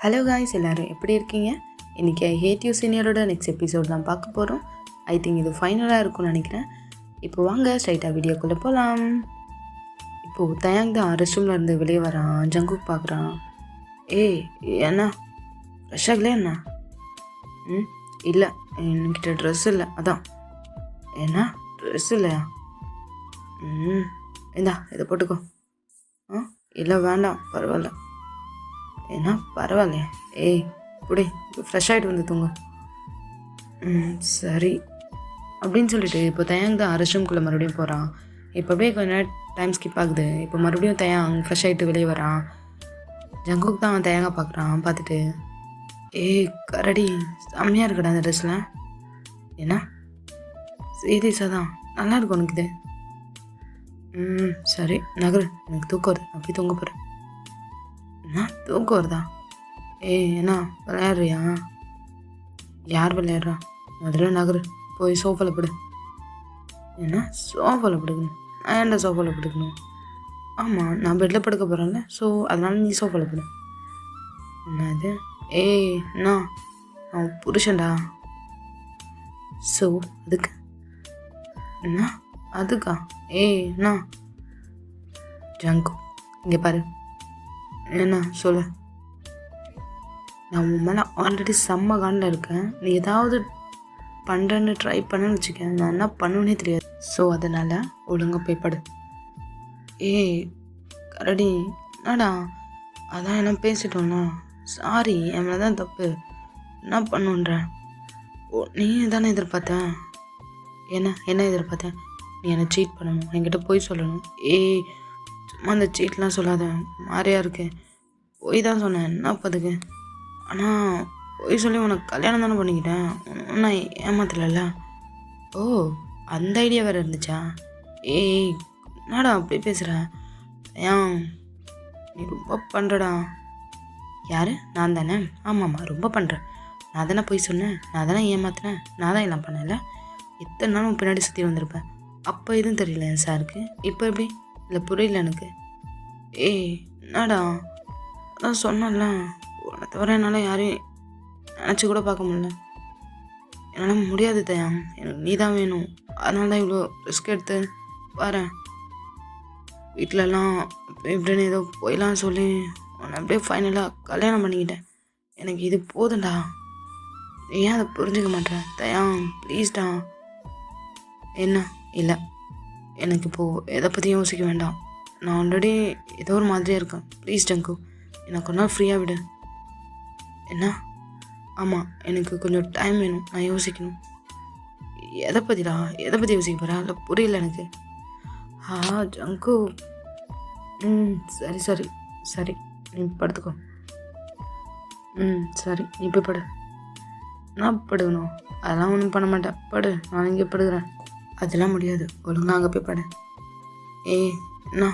Hello guys, எல்லோரும் எப்படி இருக்கீங்க? இன்றைக்கி ஐ ஹேட் யூ சீனியரோட நெக்ஸ்ட் எபிசோட் தான் பார்க்க போகிறோம். ஐ திங்க் இது ஃபைனலாக இருக்கும்னு நினைக்கிறேன். இப்போ வாங்க ஸ்ட்ரைட்டாக வீடியோக்குள்ளே போகலாம். இப்போது தயாங் தான் ரெஸ்ட் ரூமில் இருந்து வெளியே வரான். ஜங்குக் பார்க்குறான். ஏய் என்ன ஃப்ரெஷ்ஷாகலே என்ன? இல்லை, என்கிட்ட ட்ரெஸ் இல்லை. அதான். என்ன ட்ரெஸ் இல்லையா? இந்தா இதை போட்டுக்கோ. இல்லை வேண்டாம், பரவாயில்ல. ஏன்னா பரவாயில்லையா? ஏய் இப்படி ஃப்ரெஷ் ஆகிட்டு வந்து தூங்க. சரி அப்படின்னு சொல்லிட்டு இப்போ தயாங் தான் ரெஸ்ட் ரூம்குள்ளே மறுபடியும் போகிறான். இப்போ அப்படியே கொஞ்ச நேரம் டைம் ஸ்கிப் ஆகுது. இப்போ மறுபடியும் தயாங் ஃப்ரெஷ் ஆகிட்டு வெளியே வரான். ஜங்குக் தான் அவன் தயாங்கா பார்க்குறான். பார்த்துட்டு ஏய் கரடி செம்மையாக இருக்கடா அந்த ட்ரெஸ்ஸில். என்ன சீரியஸாக தான் நல்லா இருக்கும் உனக்கு இது? சரி நகரு, எனக்கு தூக்கம் வருது, அப்படி தூங்க போகிறேன். என்ன தூக்கம் வருதா? ஏய் என்ன விளையாடுறியா? யார் விளையாடுறா? முதல்ல நகரு, போய் சோஃபாவில் படு. என்ன சோஃபாவில் படுக்கணும்? நான் ஏன்டா சோஃபாவில் படுக்கணும்? ஆமாம், நான் பெட்டில் படுக்க போகிறேன்ல, ஸோ அதனால நீ சோஃபாவில் படு. என்ன இது? ஏய் என்ன, அவன் புருஷன்டா. ஸோ அதுக்கு என்ன? அதுக்கா? ஏய் என்ன ஜங்கு, இங்கே பாரு. என்ன சொல்லு? நான் உன் மேலே ஆல்ரெடி செம்ம காண்டில் இருக்கேன். நீ ஏதாவது பண்ணுறேன்னு ட்ரை பண்ணேன்னு வச்சுக்கேன், நான் என்ன பண்ணுன்னே தெரியாது. ஸோ அதனால் ஒழுங்காக போய் படு. ஏய் கரடி என்னடா? அதான் என்ன பேசிட்டோம்னா சாரி, என் மேலே தான் தப்பு. என்ன பண்ணுன்ற? நீ தானே எதிர்பார்த்த? என்ன எதிர்பார்த்தேன்? நீ என்னை சீட் பண்ணணும், என்கிட்ட போய் சொல்லணும். ஏய் சும்மா அந்த சீட்லாம் சொல்லாத, மாதிரியா இருக்கு. போய் தான் சொன்னேன், என்ன பதுக்கு? ஆனால் போய் சொல்லி உனக்கு கல்யாணம் தானே பண்ணிக்கிட்டேன், நான் ஏமாத்தலைல்ல. ஓ அந்த ஐடியா வேறு இருந்துச்சா? ஏய் என்னடா அப்படி பேசுகிற? ஏன் நீ ரொம்ப பண்ணுறடா. யார்? நான் தானே? ஆமாம்மா, ரொம்ப பண்ணுறேன். நான் தானே போய் சொன்னேன், நான் தானே ஏமாத்தினேன், நான் தான் எல்லாம் பண்ணல. எத்தனை நாளும் பின்னாடி சுற்றி வந்திருப்பேன். அப்போ எதுவும் தெரியல என் சாருக்கு, இப்போ எப்படி? இல்லை புரியல எனக்கு. ஏய் என்னடா, அதான் சொன்னல, உன்னை தவிர என்னால் யாரையும் நினச்சி கூட பார்க்க முடியல. என்னால் முடியாது தயாங், எனக்கு நீ தான் வேணும். அதனால தான் இவ்வளோ ரிஸ்க் எடுத்து வரேன். வீட்டிலலாம் இப்படின்னு ஏதோ போயெல்லாம் சொல்லி உன்னை அப்படியே ஃபைனலாக கல்யாணம் பண்ணிக்கிட்டேன். எனக்கு இது போதும்டா. ஏன் அதை புரிஞ்சுக்க மாட்டேன் தயாங், ப்ளீஸ்டா. என்ன? இல்லை, எனக்கு இப்போது எதை பற்றியும் யோசிக்க வேண்டாம். நான் ஆல்ரெடி ஏதோ ஒரு மாதிரியாக இருக்கேன். ப்ளீஸ் ஜங்கு, எனக்கு ஒரு நாள் ஃப்ரீயாக விடு. என்ன? ஆமாம், எனக்கு கொஞ்சம் டைம் வேணும், நான் யோசிக்கணும். எதை பற்றிடா? எதை பற்றி யோசிக்க போகிறா? இல்லை புரியல எனக்கு. ஜங்கு. சரி சரி சரி, நீ படுத்துக்கோ. சரி, நீ போய் படு. நான் படுக்கணும்? அதெல்லாம் ஒன்றும் பண்ண மாட்டேன், படு. நான் இங்கே படுக்கிறேன். அதெல்லாம் முடியாது, ஒழுங்காக அங்கே போய் படு. ஏய் என்ன?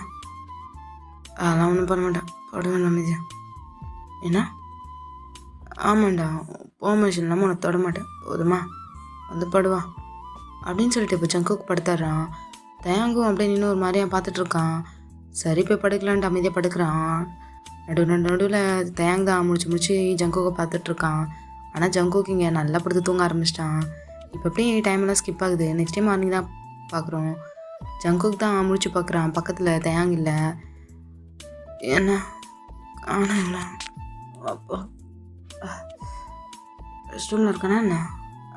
அதெல்லாம் ஒன்றும் பண்ண மாட்டேன், படுவேன் அமைதியா. என்ன? ஆமாண்டா, பெர்மிஷன் இல்லாமல் உனக்கு தொட மாட்டேன், போதுமா? வந்து படுவா அப்படின்னு சொல்லிட்டு இப்போ ஜங்குக்கு படுத்துறான். தயாங்கும் அப்படியே இன்னும் ஒரு மாதிரியா பார்த்துட்ருக்கான். சரி போய் படுக்கலான்ட்டு அமைதியாக படுக்கிறான். நடுவில் தயாங் தான் முடிச்சு ஜங்குக்கை பார்த்துட்ருக்கான். ஆனால் ஜங்குக்கு இங்கே நல்லா படுத்து தூங்க ஆரம்பிச்சிட்டான். இப்போ அப்படியே டைமெல்லாம் ஸ்கிப் ஆகுது. நெக்ஸ்ட் டைம் மார்னிங் தான் பார்க்குறோம். ஜங்குக் தான் முடிச்சு பார்க்குறான். பக்கத்தில் தயாங் இல்லை. என்ன ஆனால் அப்போ ரெஸ்ட் ரூமில் இருக்கானா என்ன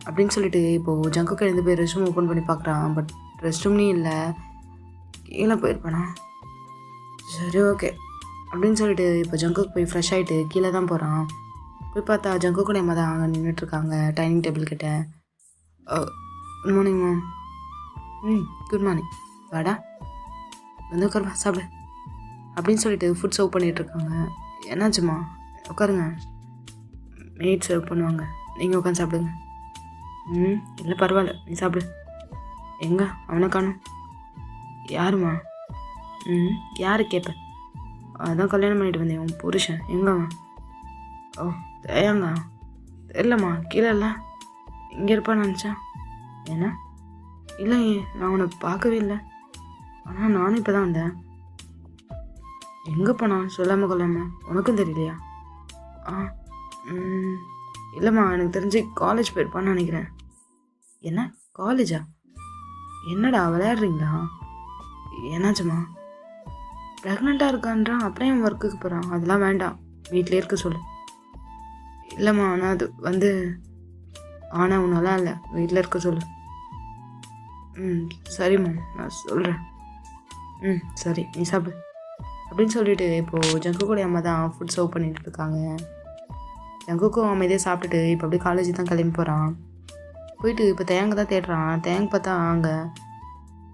அப்படின்னு சொல்லிட்டு இப்போது ஜங்குக்கு எழுந்து போய் ரெஸ்ட் ரூம் ஓப்பன் பண்ணி பார்க்குறான். பட் ரெஸ்ட் ரூம்லேயும் இல்லை, கீழே போயிருப்பானா? சரி ஓகே அப்படின்னு சொல்லிட்டு இப்போ ஜங்குக்கு போய் ஃப்ரெஷ் ஆகிட்டு கீழே தான் போகிறான். போய் பார்த்தா ஜங்குக்கு நேமா தான் அங்கே நின்றுட்டுருக்காங்க டைனிங் டேபிள் கிட்ட. Good morning ma'am. Good morning. வாடா வந்து உட்காருவா, சாப்பிடு அப்படின்னு சொல்லிட்டு ஃபுட் சர்வ் பண்ணிகிட்ருக்காங்க. என்னாச்சுமா? உட்காருங்க, மெய்ட் சர்வ் பண்ணுவாங்க, நீங்கள் உட்காந்து சாப்பிடுங்க. இல்லை பரவாயில்ல, நீ சாப்பிடு. எங்கே அவனை காணும்? யாருமா? யாரு கேட்பேன்? அதான் கல்யாணம் பண்ணிட்டு வந்தேன், உன் புருஷன் எங்கம்மா? ஓ தயாங்கா? தெரியலம்மா, கீழே இல்லை, இங்கே இருப்பான்னு நினச்சேன். ஏன்னா? இல்லையே, நான் உன்னை பார்க்கவே இல்லை. ஆனால் நானும் இப்போ தான் வந்தேன். எங்கே போனான் சொல்லாமல் கொள்ளாமல்? உனக்கும் தெரியலையா? ம், இல்லைம்மா எனக்கு தெரிஞ்சு காலேஜ் போயிருப்பான்னு நினைக்கிறேன். என்ன காலேஜா? என்னடா விளையாடுறீங்களா? என்னாச்சும்மா? ப்ரெக்னெண்ட்டாக இருக்கான்றான், அப்படியே அவன் ஒர்க்குக்கு போகிறான். அதெல்லாம் வேண்டாம், வீட்டிலே இருக்க சொல்லு. இல்லைம்மா ஆனால் அது வந்து ஆனால் உன்னெல்லாம் இல்லை, வீட்டில் இருக்க சொல்லு. ம் சரிம்மா, நான் சொல்கிறேன். ம் சரி, நீ சாப்பிடு அப்படின்னு சொல்லிட்டு இப்போது ஜங்குக்குடைய அம்மா தான் ஃபுட் சர்வ் பண்ணிட்டு இருக்காங்க. ஜங்குக்கும் அமைதியாக சாப்பிட்டுட்டு இப்போ அப்படியே காலேஜ் தான் கிளம்பி போகிறான். போயிட்டு இப்போ தேங்க தான் தேடுறான். தேங்க பார்த்தா அங்கே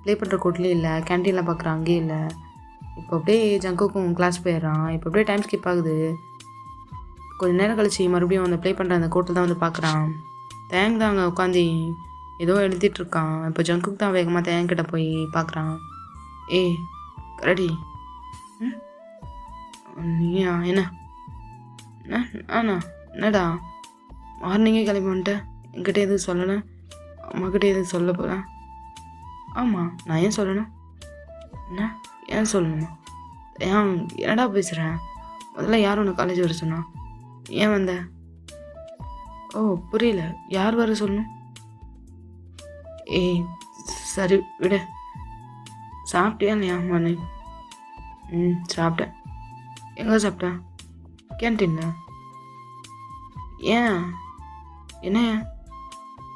ப்ளே பண்ணுற கோட்லேயும் இல்லை, கேன்டீனில் பார்க்குறான் அங்கேயும் இல்லை. இப்போ அப்படியே ஜங்குக்கும் கிளாஸ் போயிடுறான். இப்போ அப்படியே டைம் ஸ்கிப் ஆகுது. கொஞ்சம் நேரம் கழிச்சு மறுபடியும் அந்த ப்ளே பண்ணுற அந்த கோட்டில் தான் வந்து பார்க்குறான். தேங்க தான் அங்கே உட்காந்து ஏதோ எழுதிட்டுருக்கான். இப்போ ஜங்குக்கு தான் வேகமாக தேங்கிட்ட போய் பார்க்குறான். ஏய் ரெடி? ம் நீயா? என்ன ஆனா என்னடா மார்னிங்கே கிளம்பி வந்துட்டேன், என்கிட்ட எதுவும் சொல்லலை, அம்மாக்கிட்ட எதுவும் சொல்ல போல? ஆமாம், நான் ஏன் சொல்லணும்? என்ன ஏன் சொல்லணுமா? ஏன் என்னடா பேசுகிறேன்? முதல்ல யார் ஒன்று காலேஜ் வர சொன்னா? ஏன் வந்த? ஓ புரியல, யார் வர சொல்லணும்? ஏய் சரி விடு. சாப்பிட்டியா இல்லையா மார்னிங்? சாப்பிட்டேன். எங்கே சாப்பிட்டேன்? கேன்டீனில். ஏன் என்ன?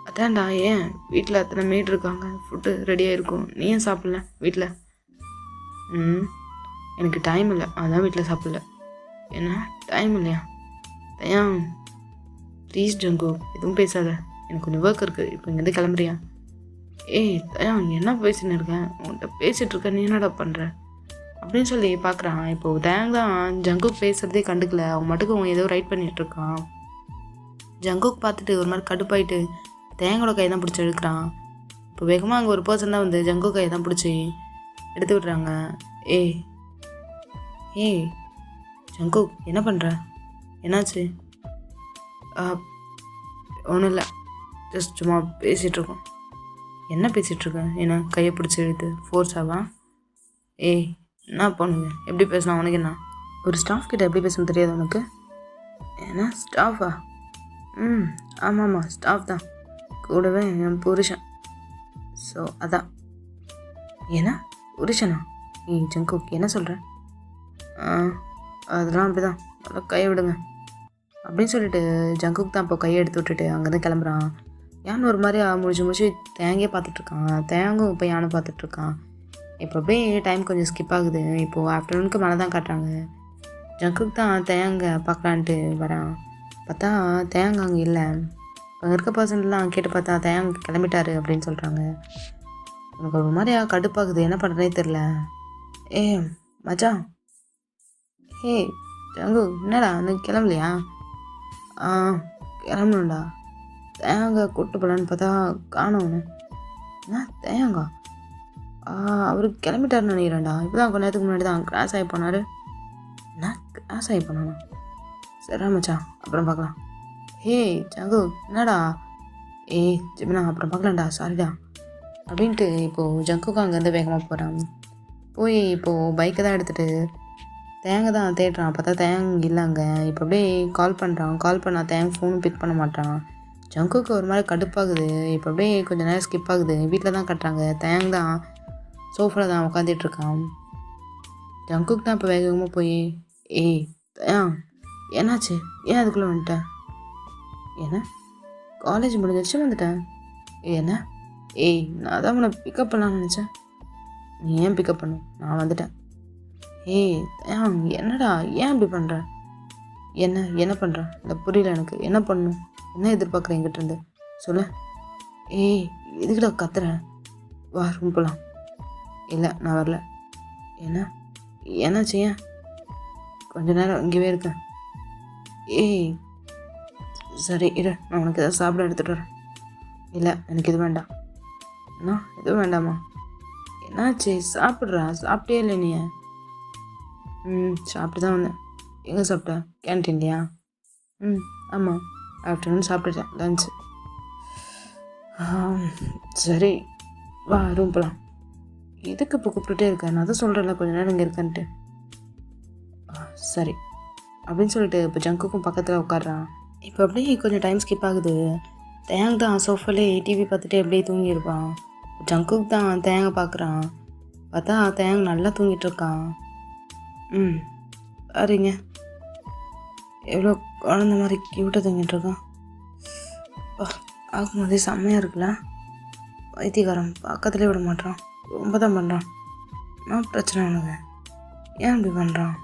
அதான்டா, ஏன் வீட்டில் அத்தனை மேட் இருக்காங்க, ஃபுட்டு ரெடியாக இருக்கும், நீ ஏன் சாப்பிடல வீட்டில்? எனக்கு டைம் இல்லை, அதான் வீட்டில் சாப்பிடல. என்ன டைம் இல்லையா? ஏன் ப்ளீஸ் ஜங்கு எதுவும் பேசாத, எனக்கு கொஞ்சம் ஒர்க் இருக்குது, இப்போ இங்கேருந்து கிளம்புறியா? ஏய் தயான் என்ன பேசின்னு இருக்கேன், உன்கிட்ட பேசிகிட்டு இருக்க, நீ என்னடா பண்ணுற அப்படின்னு சொல்லி பார்க்குறான். இப்போது தேங் தான் ஜங்குக் பேசுகிறதே கண்டுக்கல, அவன் மட்டுக்கும் அவன் ஏதோ ரைட் பண்ணிகிட்ருக்கான். ஜங்குக் பார்த்துட்டு ஒரு மாதிரி கடுப்பாயிட்டு தேங்கோட கையை தான் பிடிச்சி எடுக்கிறான். இப்போ வேகமாக அங்கே ஒரு பர்சன் தான் வந்து ஜங்குக் கையை தான் பிடிச்சி எடுத்து விட்றாங்க. ஏய் ஏய் ஜங்குக் என்ன பண்ணுற, என்னாச்சு? ஒன்றும் இல்லை, ஜஸ்ட் சும்மா பேசிகிட்ருக்கோம். என்ன பேசிகிட்ருக்கேன்? என்ன கையை பிடிச்சி எடுத்து ஃபோர்ஸாவா? ஏய் என்ன பண்ணுங்க, எப்படி பேசினா உனக்கு என்ன? ஒரு ஸ்டாஃப் கிட்ட எப்படி பேசணும் தெரியாது உனக்கு? என்ன ஸ்டாஃபா? ஆமாம்மா ஸ்டாஃப் தான், கூடவே என் புருஷன். ஸோ அதான். என்ன புருஷனா? ஏய் ஜங்குக் என்ன சொல்கிற? அதெல்லாம் அப்படி தான், நல்லா கையை விடுங்க அப்படின்னு சொல்லிட்டு ஜங்குக் தான் இப்போ கையை எடுத்து விட்டுட்டு அங்கேருந்து கிளம்புறான். யானை ஒரு மாதிரி முடிச்சு தேங்கையே பார்த்துட்ருக்கான். தேங்கும் இப்போ யானை பார்த்துட்ருக்கான். இப்போ அப்படியே டைம் கொஞ்சம் ஸ்கிப் ஆகுது. இப்போது ஆஃப்டர்நூனுக்கு மேலே தான் காட்டுறாங்க. ஜங்குக் தான் தேங்க பார்க்கலான்ட்டு வரான். பார்த்தா தேங்க அங்கே இல்லை. அங்கே இருக்க பர்சன்லாம் கேட்டு பார்த்தா தேங்க கிளம்பிட்டாரு அப்படின்னு சொல்கிறாங்க. எனக்கு ஒரு மாதிரியா கடுப்பாகுது, என்ன பண்ணுறதே தெரில. ஏ மச்சான், ஹே ஜங்கு என்னடா இன்னும் கிளம்பலையா? கிளம்பணும்டா, தேங்காய் கூட்டு போகலான்னு பார்த்தா காணோன்னு. என்ன தேங்கா? அவருக்கு கிளம்பிட்டாருன்னு நினைக்கிறேன்டா. இப்போ தான் கொஞ்ச நேரத்துக்கு முன்னாடி தான் கிராஸ் ஆகி போனார். என்ன கிராஸ் ஆகி போனானா? சரிடா மச்சான், அப்புறம் பார்க்கலாம். ஹே ஜங்கு என்னடா? ஏய் ஜிமினா அப்புறம் பார்க்கலாம்டா, சாரிடா அப்படின்ட்டு இப்போது ஜங்குக்கு அங்கேருந்து வேகமாக போகிறான். போய் இப்போது பைக்கை தான் எடுத்துகிட்டு தேங்க தான் தேடுறான். பார்த்தா தேங்க இல்லை அங்கே. இப்போ அப்படியே கால் பண்ணுறான். கால் பண்ணால் தேங்க ஃபோனும் பிக் பண்ண மாட்டான். ஜங்குக்கு ஒரு மாதிரி கடுப்பாகுது. இப்போ அப்படியே கொஞ்சம் நேரம் ஸ்கிப் ஆகுது. வீட்டில் தான் கட்டுறாங்க. தேங் தான் சோஃபாவில் தான் உட்காந்துட்ருக்கான். ஜங்குக்கு தான் இப்போ வேகமாக போய் ஏய் என்னாச்சு, ஏன் அதுக்குள்ளே வந்துட்டேன்? என்ன காலேஜ் முடிஞ்சிருச்சு வந்துட்டேன்? என்ன? ஏய் நான் தான் உன்னை பிக்கப் பண்ணலான்னு நினச்சேன். நீ ஏன் பிக்கப் பண்ண, நான் வந்துட்டேன். ஏய் என்னடா ஏன் இப்படி பண்ணுற? என்ன பண்ணுற? இல்லை புரியல எனக்கு. என்ன பண்ணணும், என்ன எதிர்பார்க்குறேன் என்கிட்டருந்து சொல்லு. ஏய் எதுக்குடா கத்துற? வா ரூம் போகலாம். இல்லை நான் வரல. என்னாச்சு? ஏன் கொஞ்ச நேரம் இங்கேயே இருக்கேன். ஏய் சரி இரு, நான் உனக்கு எதாவது சாப்பிட எடுத்துகிட்டு வரேன். இல்லை எனக்கு இது வேண்டாம். என்ன எதுவும் வேண்டாமா? என்னாச்சு? சாப்பிட்றா, சாப்பிட்டே இல்லை நீ? சாப்பிட்டு தான் வந்தேன். எங்கே சாப்பிட்டா? கேன்டீன்லையா? ஆமாம், ஆஃப்டர்நூன் சாப்பிட்டுட்டேன் லன்ச்சு. சரி வா ரூம் போகலாம். எதுக்கு இப்போ கூப்பிட்டுட்டே இருக்கேன்? நான் தான் சொல்கிறேன்ல கொஞ்ச நேரம் இங்கே இருக்கேன்ட்டு. சரி அப்படின்னு சொல்லிட்டு இப்போ ஜங்குக்கும் பக்கத்தில் உட்காடுறான். இப்போ அப்படியே கொஞ்சம் டைம் ஸ்கிப் ஆகுது. தேங் தான் சோஃபாலே டிவி பார்த்துட்டே அப்படியே தூங்கியிருப்பான். ஜங்குக் தான் தேங்க பார்க்குறான். பார்த்தா தேங் நல்லா தூங்கிட்டு இருக்கான். பாருங்க எவ்வளோ குழந்த மாதிரி க்யூட்டாக தூங்கிட்டு இருக்கான். பார்க்கும்போதே செம்மையாக இருக்குல்ல. வைத்தியக்காரன் பக்கத்துலேயே விட மாட்டான், ரொம்ப தான் பண்ணுறான். நான் பிரச்சனை உனக்கு, ஏன் இப்படி பண்ணுறான்?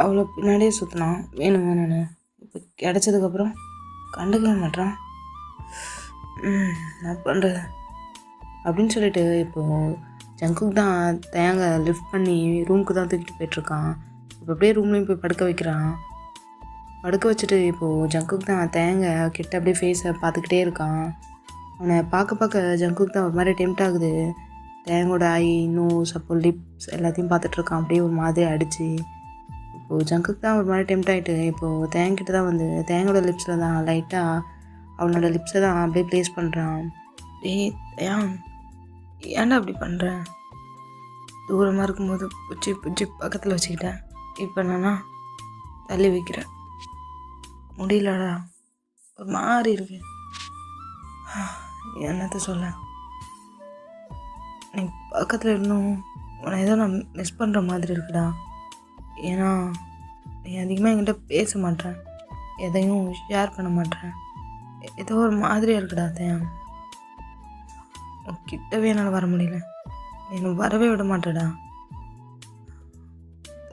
அவ்வளோ பின்னாடியே சுற்றினான் வேணும் வேணும்னு. இப்போ கிடச்சதுக்கப்புறம் கண்டுக்கவே மாட்டான். நான் பண்ணுறது அப்படின்னு சொல்லிட்டு இப்போது ஜங்குக் தான் தேங்க லிஃப்ட் பண்ணி ரூமுக்கு தான் தூக்கிட்டு போயிட்டுருக்கான். இப்போ அப்படியே ரூம்லேயும் போய் படுக்க வைக்கிறான். படுக்க வச்சுட்டு இப்போது ஜங்குக் தான் தேங்க கிட்ட அப்படியே ஃபேஸை பார்த்துக்கிட்டே இருக்கான். அவனை பார்க்க ஜங்குக் தான் ஒரு மாதிரி டெம்ட் ஆகுது. தேங்கோட ஐ, நோஸ், அப்போ லிப்ஸ் எல்லாத்தையும் பார்த்துட்ருக்கான் அப்படியே ஒரு மாதிரி அடித்து. இப்போது ஜங்குக் தான் ஒரு மாதிரி டெம்ட் ஆகிட்டு இப்போது தேங்கிட்ட தான் வந்து தேங்கோட லிப்ஸில் தான் லைட்டாக அவனோட லிப்ஸை தான் அப்படியே ப்ளேஸ் பண்ணுறான். ஏன்டா அப்படி பண்ணுறேன்? தூரமாக இருக்கும்போது பிடிச்சி பக்கத்தில் வச்சுக்கிட்டேன். இப்போ என்னன்னா தள்ளி வைக்கிறேன். முடியலடா, ஒரு மாதிரி இருக்கு. என்னத்த சொல்ல, நீ பக்கத்தில் இன்னும் உன்னை ஏதோ நான் மிஸ் பண்ணுற மாதிரி இருக்குடா. ஏன்னா நீ அதிகமாக என்கிட்ட பேச மாட்டேன், எதையும் ஷேர் பண்ண மாட்டேன். ஏதோ ஒரு மாதிரியாக இருக்குடா. அதையும் கிட்டவே என்னால் வர முடியல, என்னை வரவே விட மாட்டேடா.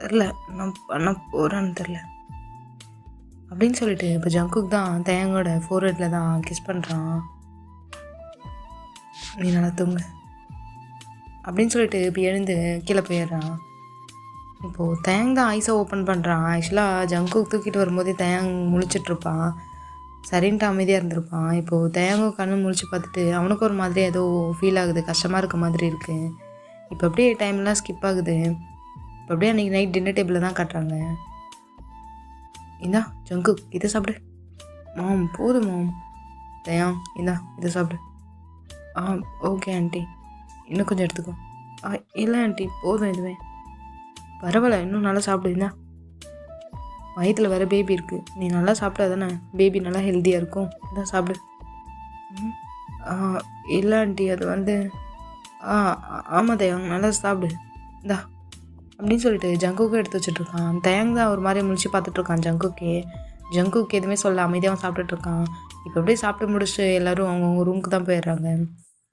தெரில நான் பண்ண போகிறேன்னு தெரில அப்படின்னு சொல்லிட்டு இப்போ ஜங்குக் தான் தேங்கோட ஃபோர்ஹெட்டில் தான் கிஸ் பண்ணுறான். நீ நல்லா தூங்கு அப்படின்னு சொல்லிட்டு இப்போ எழுந்து கீழே போயிடுறான். இப்போது தேங் தான் ஐஸை ஓப்பன் பண்ணுறான். ஆக்சுவலாக ஜங்குக் தூக்கிட்டு வரும்போதே தேங் முழிச்சிட்ருப்பான். சரின்ட்டு அமைதியாக இருந்திருப்பான். இப்போது தேங்கும் கண்ணு முழிச்சு பார்த்துட்டு அவனுக்கு ஒரு மாதிரி ஏதோ ஃபீல் ஆகுது, கஷ்டமாக இருக்க மாதிரி இருக்குது. இப்போ அப்படியே டைம்லாம் ஸ்கிப் ஆகுது. இப்போ அப்படியே அன்றைக்கி நைட் டின்னர் டேபிளில் தான் காட்டுறாங்க. இந்தா ஜங்குக் இதை சாப்பிடு. மாம் போதும் மாம். தயாங் இந்தா இதை சாப்பிடு. ஓகே ஆண்டி, இன்னும் கொஞ்சம் எடுத்துக்கோ. இல்லை ஆண்டி போதும் இதுவே. பரவாயில்ல, இன்னும் நல்லா சாப்பிடுவீங்களா? வயிற்றில் வேறு பேபி இருக்குது, நீ நல்லா சாப்பிட்டா தானே பேபி நல்லா ஹெல்த்தியாக இருக்கும். இதான் சாப்பிடு. இல்லை ஆண்டி, அது வந்து ஆமாம் தயாங் நல்லா சாப்பிடு இந்தா அப்படின்னு சொல்லிட்டு ஜங்குக்கு எடுத்து வச்சுட்ருக்கான். தயாங் தான் ஒரு மாதிரி முழிச்சு பார்த்துட்ருக்கான் ஜங்குக்கு எதுவுமே சொல்ல அமைதியாக சாப்பிட்டுட்ருக்கான். இப்போ அப்படியே சாப்பிட்டு முடிச்சுட்டு எல்லோரும் அவங்கவுங்க ரூமுக்கு தான் போயிடுறாங்க.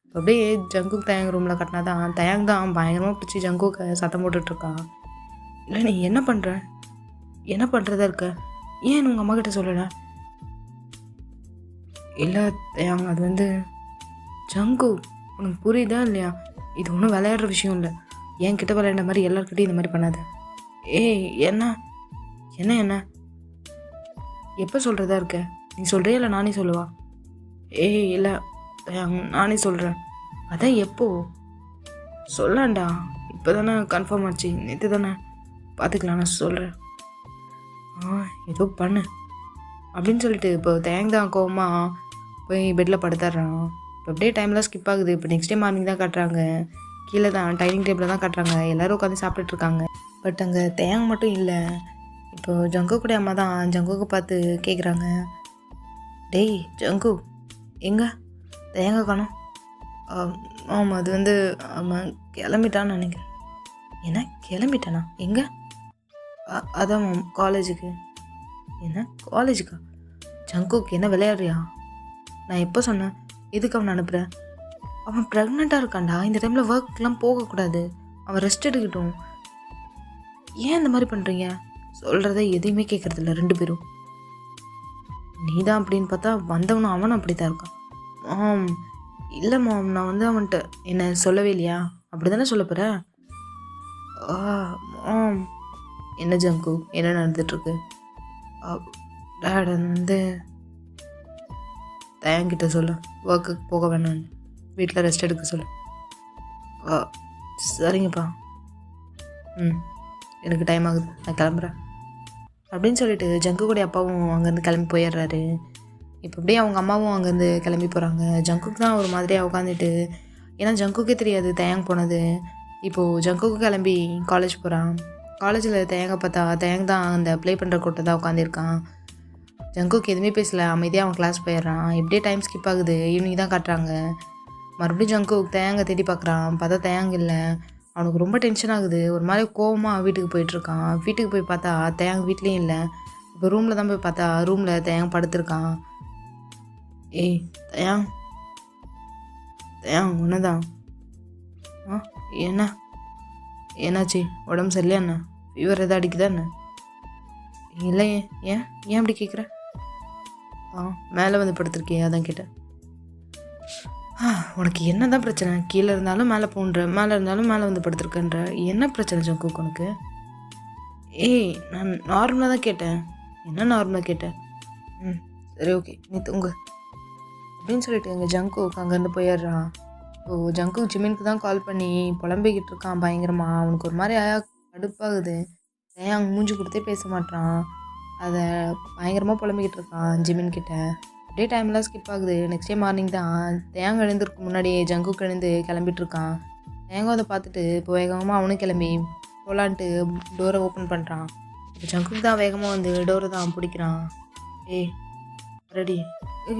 இப்போ அப்படியே ஜங்குக் தயாங் ரூமில் கட்டினா தான் தயாங் தான் பயங்கரமாக பிடிச்சி ஜங்குக்கு சத்தம் போட்டுட்ருக்கான். இல்லை நீ என்ன பண்ணுறதா இருக்க? ஏன் உங்கள் அம்மா கிட்ட சொல்லலை? இல்லை தயாங், அது வந்து ஜங்கு உனக்கு புரியுதா இல்லையா? இது ஒன்றும் விளையாடுற விஷயம் இல்லை. என்கிட்ட விளையாண்ட மாதிரி எல்லாருக்கிட்டையும் இந்த மாதிரி பண்ணாத. என்ன எப்போ சொல்கிறதா இருக்க? நீ சொல்கிறியா இல்லை நானே சொல்லவா? இல்லை நானே சொல்கிறேன். அதான் எப்போ சொல்லாண்டா? இப்போ தானே கன்ஃபார்ம் ஆச்சு, நேற்று தானே. பார்த்துக்கலாம், நான் சொல்கிறேன். ஏதோ பண்ணு அப்படின்னு சொல்லிட்டு இப்போ தேங் தான் கோவமாக போய் பெட்டில் படுத்துடுறான். இப்போ அப்படியே டைம்லாம் ஸ்கிப் ஆகுது. இப்போ நெக்ஸ்ட் டே மார்னிங் தான் காட்டுறாங்க. கீழே தான் டைனிங் டேபிளில் தான் காட்டுறாங்க. எல்லோரும் உட்காந்து சாப்பிட்டுட்ருக்காங்க. பட் அங்கே தேங் மட்டும் இல்லை. இப்போது ஜங்குக்குடைய அம்மா தான் ஜங்குக்கு பார்த்து கேட்குறாங்க, டேய் ஜங்கு எங்கே தேங்காய் காணோம்? ஆமாம், அது வந்து ஆமாம் கிளம்பிட்டான்னு நினைக்கிறேன். என்ன கிளம்பிட்டானா? எங்கே? அதான் மேம் காலேஜுக்கு. என்ன காலேஜுக்கா? ஜங்குக்கு என்ன விளையாடுறியா? நான் எப்போ சொன்னேன்? எதுக்கு அவனை அனுப்புகிறேன்? அவன் ப்ரெக்னெண்ட்டாக இருக்கான்டா. இந்த டைமில் ஒர்க்லாம் போகக்கூடாது. அவன் ரெஸ்ட் எடுக்கட்டும். ஏன் இந்த மாதிரி பண்ணுறீங்க? சொல்கிறத எதையுமே கேட்குறதில்ல ரெண்டு பேரும். நீ தான் அப்படின்னு பார்த்தா வந்தவனும் அவனும் அப்படி தான் இருக்கான். இல்லை மாம், நான் வந்து அவன்கிட்ட என்ன சொல்லவே இல்லையா? அப்படி தானே சொல்ல போகிறேன். என்ன ஜங்கு, என்ன நடந்துட்டுருக்கு? டேட் வந்து தயங்கிட்ட சொல்லு, ஒர்க்குக்கு போக வேணான்னு, வீட்டில் ரெஸ்ட் எடுக்க சொல்லு. சரிங்கப்பா. எனக்கு டைம் ஆகுது, நான் கிளம்புறேன் அப்படின்னு சொல்லிட்டு ஜங்குக்குடைய அப்பாவும் அங்கேருந்து கிளம்பி போயிடுறாரு. இப்போ அப்படியே அவங்க அம்மாவும் அங்கேருந்து கிளம்பி போகிறாங்க. ஜங்குக்கு தான் ஒரு மாதிரியாக உட்காந்துட்டு, ஏன்னா ஜங்குக்கே தெரியாது தயங் போனது. இப்போது ஜங்குக்கு கிளம்பி காலேஜ் போகிறான். காலேஜில் தயங்க பார்த்தா தயங் தான் அந்த ப்ளே பண்ணுற கூட்ட தான் உட்காந்துருக்கான். ஜங்குக்கு எதுவுமே பேசல, அமைதியாக அவன் கிளாஸ் போயிடுறான். எப்படியே டைம் ஸ்கிப் ஆகுது, ஈவினிங் தான் காட்டுறாங்க. மறுபடியும் ஜங்குக்கு தேங்க தேடி பார்க்குறான், பார்த்தா தேங்க இல்லை. அவனுக்கு ரொம்ப டென்ஷன் ஆகுது, ஒரு மாதிரி கோவமாக வீட்டுக்கு போயிட்டுருக்கான். வீட்டுக்கு போய் பார்த்தா தேங்க வீட்லேயும் இல்லை. இப்போ ரூமில் தான் போய் பார்த்தா ரூமில் தேங்க படுத்திருக்கான். ஏய் தயாங், தயாங் ஒன்றுதான். என்ன என்னாச்சு? உடம்பு சரியில்லையா என்ன? ஃபீவர் எதாவது அடிக்குதா என்ன? இல்லையே. ஏன் ஏன் அப்படி கேட்குற? மேலே வந்து படுத்திருக்கியே, அதான் கேட்டேன். உனக்கு என்ன தான் பிரச்சனை? கீழே இருந்தாலும் மேலே போன்ற, மேலே இருந்தாலும் மேலே வந்து படுத்துருக்கன்ற. என்ன பிரச்சனை ஜங்குக் உனக்கு? ஏய் நான் நார்மலாக தான் கேட்டேன். என்ன நார்மலாக கேட்டேன்? சரி ஓகே, நீ தூங்கு அப்படின்னு சொல்லிட்டு எங்கள் ஜங்குக் அங்கேருந்து போயிடுறான். ஸோ ஜங்குக் ஜிமினுக்கு தான் கால் பண்ணி புலம்பிக்கிட்டு இருக்கான் பயங்கரமாக. அவனுக்கு ஒரு மாதிரி கடுப்பாகுது. ஏன் அங்கே மூஞ்சி கொடுத்தே பேச மாட்டான். அதை பயங்கரமாக புலம்பிக்கிட்டு இருக்கான் ஜிமின் கிட்ட. அப்படியே டைம்லாம் ஸ்கிப் ஆகுது. நெக்ஸ்ட் டே மார்னிங் தான் தேங்காய் எழுந்திருக்கு முன்னாடியே ஜங்குக் எழுந்து கிளம்பிட்டு இருக்கான். தேங்காய் அதை பார்த்துட்டு இப்போ வேகமாக அவனும் கிளம்பி போகலான்ட்டு டோரை ஓப்பன் பண்ணுறான். இப்போ ஜங்குக் தான் வேகமாக வந்து டோரை தான் பிடிக்கிறான். ஏய் ரெடி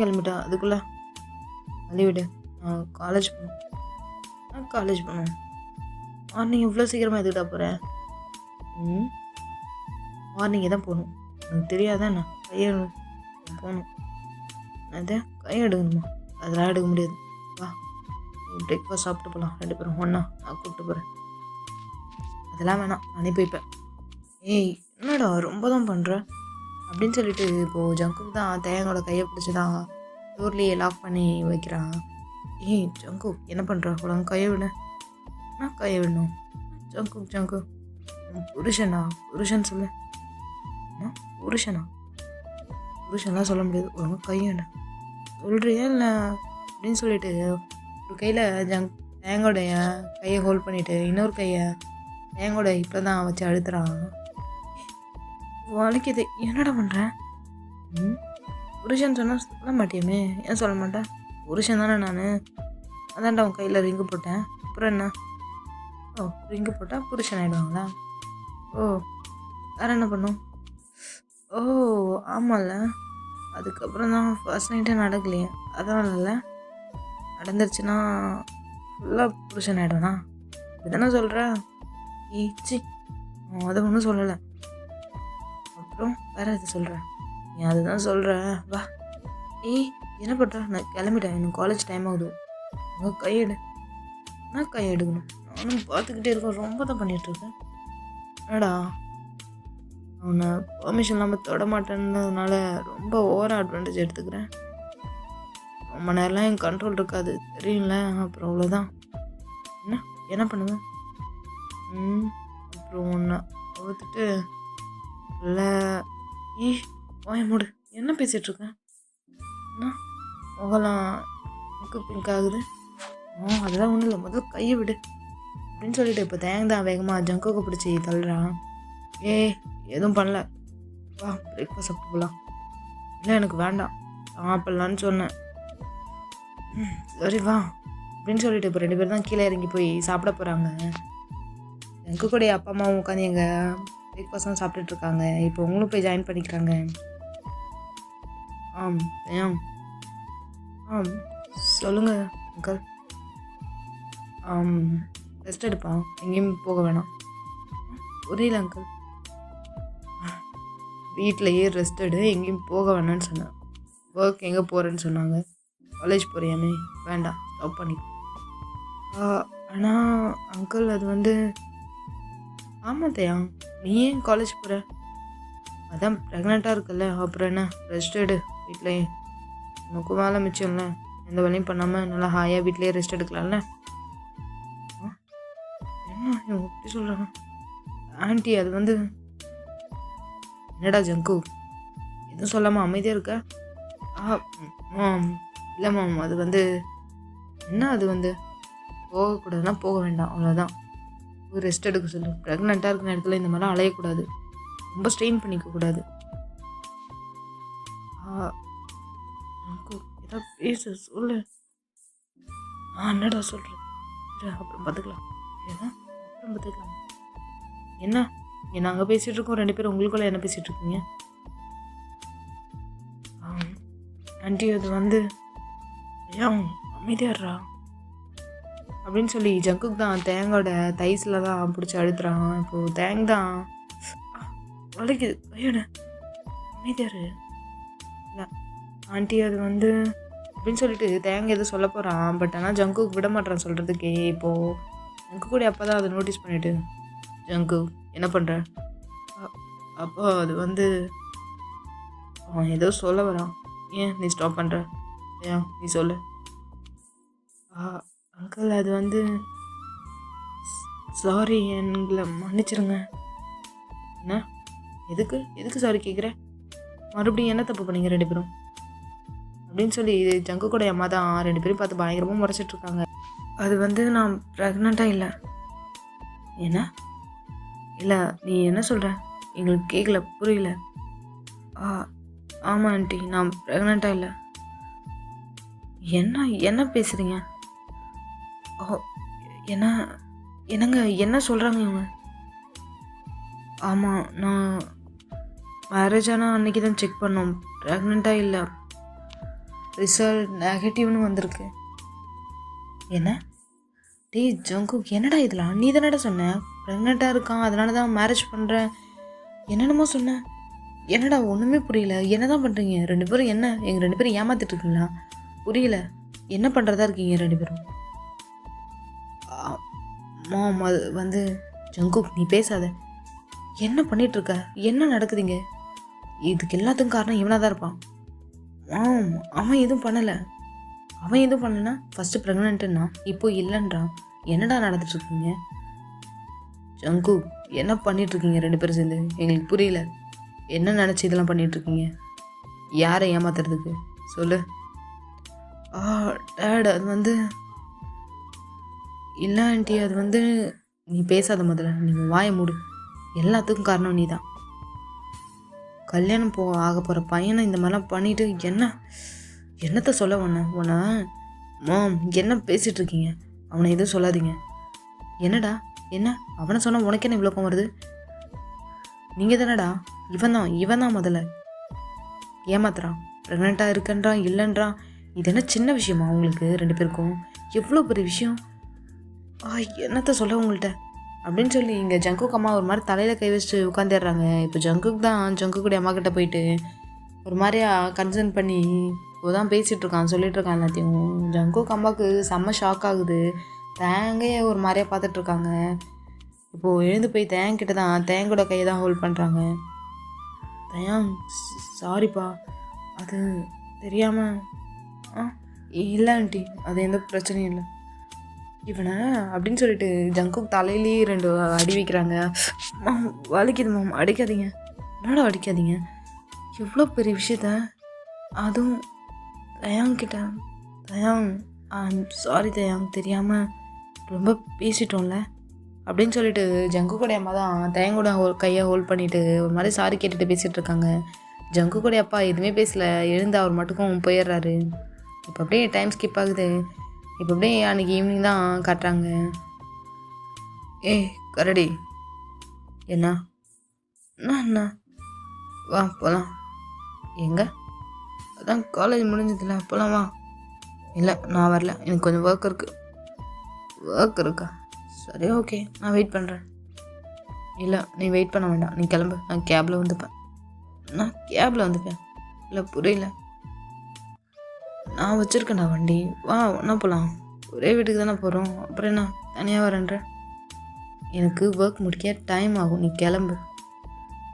கிளம்பிட்டான். அதுக்குள்ளே வழிவிடு, நான் காலேஜ் போகணும். மார்னிங் இவ்வளோ சீக்கிரமாக எதுக்கிட்டா போகிறேன்? மார்னிங்கே தான் போகணும். எனக்கு தெரியாதான் நான் போகணும். அது கையெடுக்கணுமா? அதெல்லாம் எடுக்க முடியாது. வா பிரேக்ஃபாஸ்ட் சாப்பிட்டு போகலாம் ரெண்டு பேரும் ஒன்றா. நான் கூப்பிட்டு போகிறேன். அதெல்லாம் வேணாம், நானே போய்ப்பேன். ஏய் என்னடா ரொம்ப தான் பண்ணுற அப்படின்னு சொல்லிட்டு இப்போது ஜங்குக் தான் தேங்காயோட கையை பிடிச்சி தான் டோர்லேயே லாக் பண்ணி வைக்கிறான். ஏய் ஜங்குக் என்ன பண்ணுற? உலகம் கையை விட. நான் கையை விடணும்? ஜங்குக் புருஷன் சொல்லு. புருஷன்லாம் சொல்ல முடியாது. உலக கையை சொல்கிறியா இல்லை அப்படின்னு சொல்லிட்டு ஒரு கையில் தேங்கோடைய கையை ஹோல்ட் பண்ணிவிட்டு இன்னொரு கையை தேங்கோட இப்போ தான் வச்சு அழுத்துறான். வலிக்குது. என்னடா பண்ணுறேன்? புருஷன் சொன்னால் சொல்ல மாட்டேமே. ஏன் சொல்ல மாட்டேன்? புருஷன் தானே நான். அதான்டா அவன் கையில் ரிங்கு போட்டேன். அப்புறம் என்ன? ரிங்கு போட்டால் புருஷன் ஆகிடுவாங்களா? வேறு என்ன பண்ணும்? ஆமாம்ல. அதுக்கப்புறம் தான் ஃபர்ஸ்ட் நைட்டே நடக்கலையே, அதனால நடந்துருச்சுன்னா ஃபுல்லாக புருஷன் ஆகிடுவேண்ணா அப்படி தானே சொல்கிற? ஈச்சி அதை ஒன்றும் சொல்லலை. அப்புறம் வேறு எது சொல்கிறேன்? நீ அதுதான் சொல்கிற. வா. என்ன பண்ணுற? நான் கிளம்பிட்டேன், எனக்கு காலேஜ் டைம் ஆகுது. உங்கள் கையெடு. நான் கையெடுக்கணும்? நானும் பார்த்துக்கிட்டே இருக்கேன், ரொம்ப தான் பண்ணிகிட்ருக்கேன். என்னடா அவனை பர்மிஷன் இல்லாமல் தொட மாட்டேன்னதுனால ரொம்ப ஓவர் அட்வான்டேஜ் எடுத்துக்கிறேன். ரொம்ப நேரம்லாம் என் கண்ட்ரோல் இருக்காது தெரியும்ல. அப்புறம் அவ்வளோதான். என்ன பண்ணுவேன்? அப்புறம் ஒன்று அவுத்துட்டு இல்லை. வாய மூடு. என்ன பேசிகிட்ருக்கேன்? முகலாம் பிங்க் ஆகுது. அதெல்லாம் ஒன்றும் இல்லை, முதல்ல கையை விடு அப்படின்னு சொல்லிட்டு இப்போ தான் வேகமாக ஜங்குக்கு பிடிச்சி தள்ளுறான். எதுவும் பண்ணல, வா பிரேக்ஃபாஸ்ட் சாப்பிட்டு போகலாம். இல்லை எனக்கு வேண்டாம், சாப்பிட்லான்னு சொன்னேன். சரி வா அப்படின்னு சொல்லிட்டு இப்போ ரெண்டு பேரும் தான் கீழே இறங்கி போய் சாப்பிட போகிறாங்க. ஜங்குக்குடைய அப்பா அம்மாவும் உட்காந்து எங்கள் பிரேக்ஃபாஸ்ட்லாம் சாப்பிட்டுட்ருக்காங்க. இப்போ உங்களும் போய் ஜாயின் பண்ணிக்கிறாங்க. சொல்லுங்கள் அங்கிள். ரெஸ்ட் எடுப்பான், எங்கேயும் போக வேணாம். புரியல அங்கிள். வீட்டிலையே ரெஸ்ட் எடு, எங்கேயும் போக வேணான்னு சொன்னேன். ஒர்க் எங்கே போகிறேன்னு சொன்னாங்க. காலேஜ் போகிறியாமே? வேண்டாம், ஸ்டாப் பண்ணி. ஆனால் அங்கிள் அது வந்து. ஆமாம் தயா, நீ ஏன் காலேஜ் போகிற? அதான் ப்ரெக்னெண்ட்டாக இருக்குல்ல, அப்புறம் என்ன, ரெஸ்ட் எடு வீட்டிலையே. உனக்கும் வேலை மிச்சம் இல்லை, எந்த வேலையும் பண்ணாமல் நல்லா ஹாயாக வீட்டிலையே ரெஸ்ட் எடுக்கலாம்ல. என்ன இவங்க எப்படி சொல்கிறாங்க? ஆண்டி அது வந்து. என்னடா ஜங்கு எதுவும் சொல்லாமல் அமைதியாக இருக்க? இல்லை மேம், அது வந்து என்ன, அது வந்து போகக்கூடாதுன்னா போக வேண்டாம், அவ்வளோதான். ரெஸ்ட் எடுக்க சொல்லு. ப்ரெக்னெண்ட்டாக இருக்கிற இடத்துல இந்த மாதிரிலாம் அலையக்கூடாது, ரொம்ப ஸ்ட்ரெயின் பண்ணிக்கக்கூடாது. ஏதாவது பேச சொல்லு. என்னடா சொல்கிறேன்? அப்புறம் பார்த்துக்கலாம். அப்புறம் பார்த்துக்கலாம். என்ன நாங்கள் பேசிகிட்டு இருக்கோம் ரெண்டு பேரும், உங்களுக்குள்ள என்ன பேசிகிட்டு இருக்கீங்க? ஆண்டி அது வந்து ஏன் அமைதியாடுறா அப்படின்னு சொல்லி ஜங்குக்கு தான் தேங்கோட தைஸில் தான் பிடிச்சி அழுத்துறான். இப்போது தேங் தான் வலிக்குது ஐயோட அமைதியாரு இல்லை ஆண்டி அது வந்து அப்படின்னு சொல்லிட்டு தேங்க எதுவும் சொல்ல போகிறான். பட் ஆனால் ஜங்குக்கு விட மாட்டான் சொல்கிறதுக்கே. இப்போது ஜங்கு கூட அப்போ தான் அதை நோட்டீஸ் பண்ணிவிட்டு ஜங்கு என்ன பண்ணுற அப்போ அது வந்து அவன் ஏதோ சொல்ல வரான். ஏன் நீ ஸ்டாப் பண்ணுற? ஏன் நீ சொல்லு. அங்கிள் அது வந்து சாரி எங்களை மன்னிச்சிருங்க. என்ன எதுக்கு சாரி கேட்குற? மறுபடியும் என்ன தப்பு பண்ணீங்க 2 பேரும் அப்படின்னு சொல்லி ஜங்கு கூட அம்மா தான் 2 பேரும் பார்த்து பயங்கரமாக முறைச்சிட்ருக்காங்க. அது வந்து நான் ப்ரெக்னெண்ட்டாக இல்லை. என்ன இல்லை நீ என்ன சொல்கிற? எங்களுக்கு கேட்கல, புரியல. ஆமாம் ஆண்டி நான் ப்ரெக்னெண்ட்டாக இல்லை. என்ன பேசுகிறீங்க? என்னங்க என்ன சொல்கிறாங்க இவங்க? ஆமாம் நான் மேரேஜ் ஆனால் அன்றைக்கி தான் செக் பண்ணோம், ப்ரெக்னெண்ட்டாக இல்லை, ரிசல்ட் நெகட்டிவ்னு வந்திருக்கு. என்ன டே ஜங்கு என்னடா இதெல்லாம்? நீ தானடா சொன்ன ப்ரெக்னெண்ட்டாக இருக்கான் அதனால தான் மேரேஜ் பண்ணுறேன் என்னென்னமோ சொன்னேன். என்னடா ஒன்றுமே புரியல. என்ன தான் பண்ணுறீங்க 2 பேரும்? என்ன எங்கள் 2 பேரும் ஏமாத்திட்டு இருக்கீங்களா? புரியல. என்ன பண்ணுறதா இருக்கீங்க 2 பேரும்? மாம் அது வந்து ஜங்கு நீ பேசாத. என்ன பண்ணிகிட்ருக்க? என்ன நடக்குதுங்க? இதுக்கு எல்லாத்துக்கும் காரணம் இவனாக தான் இருப்பான். அவன் எதுவும் பண்ணலை. அவன் எதுவும் பண்ணலைன்னா ஃபஸ்ட்டு ப்ரெக்னென்ட்டுன்னா இப்போ இல்லைன்றான். என்னடா நடந்துட்டுருக்கீங்க? ஜங்கு என்ன பண்ணிகிட்ருக்கீங்க 2 பேரும் சேர்ந்து? எங்களுக்கு புரியல. என்ன நினச்சி இதெல்லாம் பண்ணிகிட்ருக்கீங்க? யாரை ஏமாத்துறதுக்கு சொல்லு. டேட் அது வந்து இல்லை ஆண்டி அது வந்து நீ பேசாத முதல்ல. நீங்கள் வாயை மூடு. எல்லாத்துக்கும் காரணம் நீ தான். கல்யாணம் ஆக போகிற பையனை இந்த மாதிரிலாம் பண்ணிவிட்டு என்னத்தை சொல்ல உன்னை மாம் என்ன பேசிகிட்டு இருக்கீங்க? அவனை எதுவும் சொல்லாதீங்க. என்னடா என்ன அவனை சொன்னால் உனக்கு என்ன இவ்வளோ வருது? நீங்கள் தானடா இவன் தான் முதல்ல ஏமாத்துறான். ப்ரெக்னெண்ட்டாக இருக்கன்றான் இல்லைன்றான். இது என்ன சின்ன விஷயமா உங்களுக்கு 2 பேருக்கும்? எவ்வளோ பெரிய விஷயம். என்னத்தை சொல்ல உங்கள்கிட்ட அப்படின்னு சொல்லி இங்கே ஜங்குக்கு அம்மா ஒரு மாதிரி தலையில் கை வச்சுட்டு உட்காந்துடுறாங்க. இப்போ ஜங்குக்கு தான் ஜங்குக்குடைய அம்மா கிட்ட போயிட்டு ஒரு மாதிரியா கன்சர்ன் பண்ணி இப்போதான் பேசிகிட்ருக்கான், சொல்லிகிட்ருக்கான் எல்லாத்தையும். ஜங்குக்கு அம்மாவுக்கு செம்ம ஷாக் ஆகுது. தேங்கையை ஒரு மாதிரியா பார்த்துட்ருக்காங்க. இப்போது எழுந்து போய் தேங்கிட்ட தான் தேங்கோட கையை தான் ஹோல்ட் பண்ணுறாங்க. தயாங் சாரிப்பா அது தெரியாமல். இல்லை ஆண்டி அது எந்த பிரச்சனையும் இல்லை. இவனை அப்படின்னு சொல்லிட்டு ஜங்குக்கு தலையிலேயே 2 அடி வைக்கிறாங்க. வலிக்குது மாம், அடிக்காதீங்க. என்னடா அடிக்காதீங்க? எவ்வளோ பெரிய விஷயத்த அதுவும் தயாங்கிட்ட. தயாங் சாரி தயாங் தெரியாமல் ரொம்ப பேசிட்டோம்ல அப்படின்னு சொல்லிட்டு ஜங்குக்குடைய அம்மா தான் தயங்கூட கையை ஹோல்ட் பண்ணிவிட்டு ஒரு மாதிரி சாரி கேட்டுட்டு பேசிகிட்டு இருக்காங்க. ஜங்குக்குடைய அப்பா எதுவுமே பேசலை. எழுந்து அவர் மட்டுக்கும் போயிடுறாரு. இப்போ அப்படியே டைம் ஸ்கிப் ஆகுது. இப்போ அப்படியே அன்றைக்கி ஈவினிங் தான் காட்டுறாங்க. கரடி என்ன வா போகலாம். எங்கே? அதான் காலேஜ் முடிஞ்சதில்ல, போகலாம் வா. இல்லை நான் வரல, எனக்கு கொஞ்சம் ஒர்க் இருக்கா? சரி ஓகே நான் வெயிட் பண்ணுறேன். இல்லை நீ வெயிட் பண்ண வேண்டாம், நீ கிளம்பு, நான் கேபில் வந்துப்பேன். இல்லை புரியல. நான் வச்சுருக்கேன்டா வண்டி, வா ஒன்றா போகலாம். ஒரே வீட்டுக்கு தானே போகிறோம், அப்புறம் என்ன தனியாக வரேன்ற? எனக்கு ஒர்க் முடிக்க டைம் ஆகும், நீ கிளம்பு.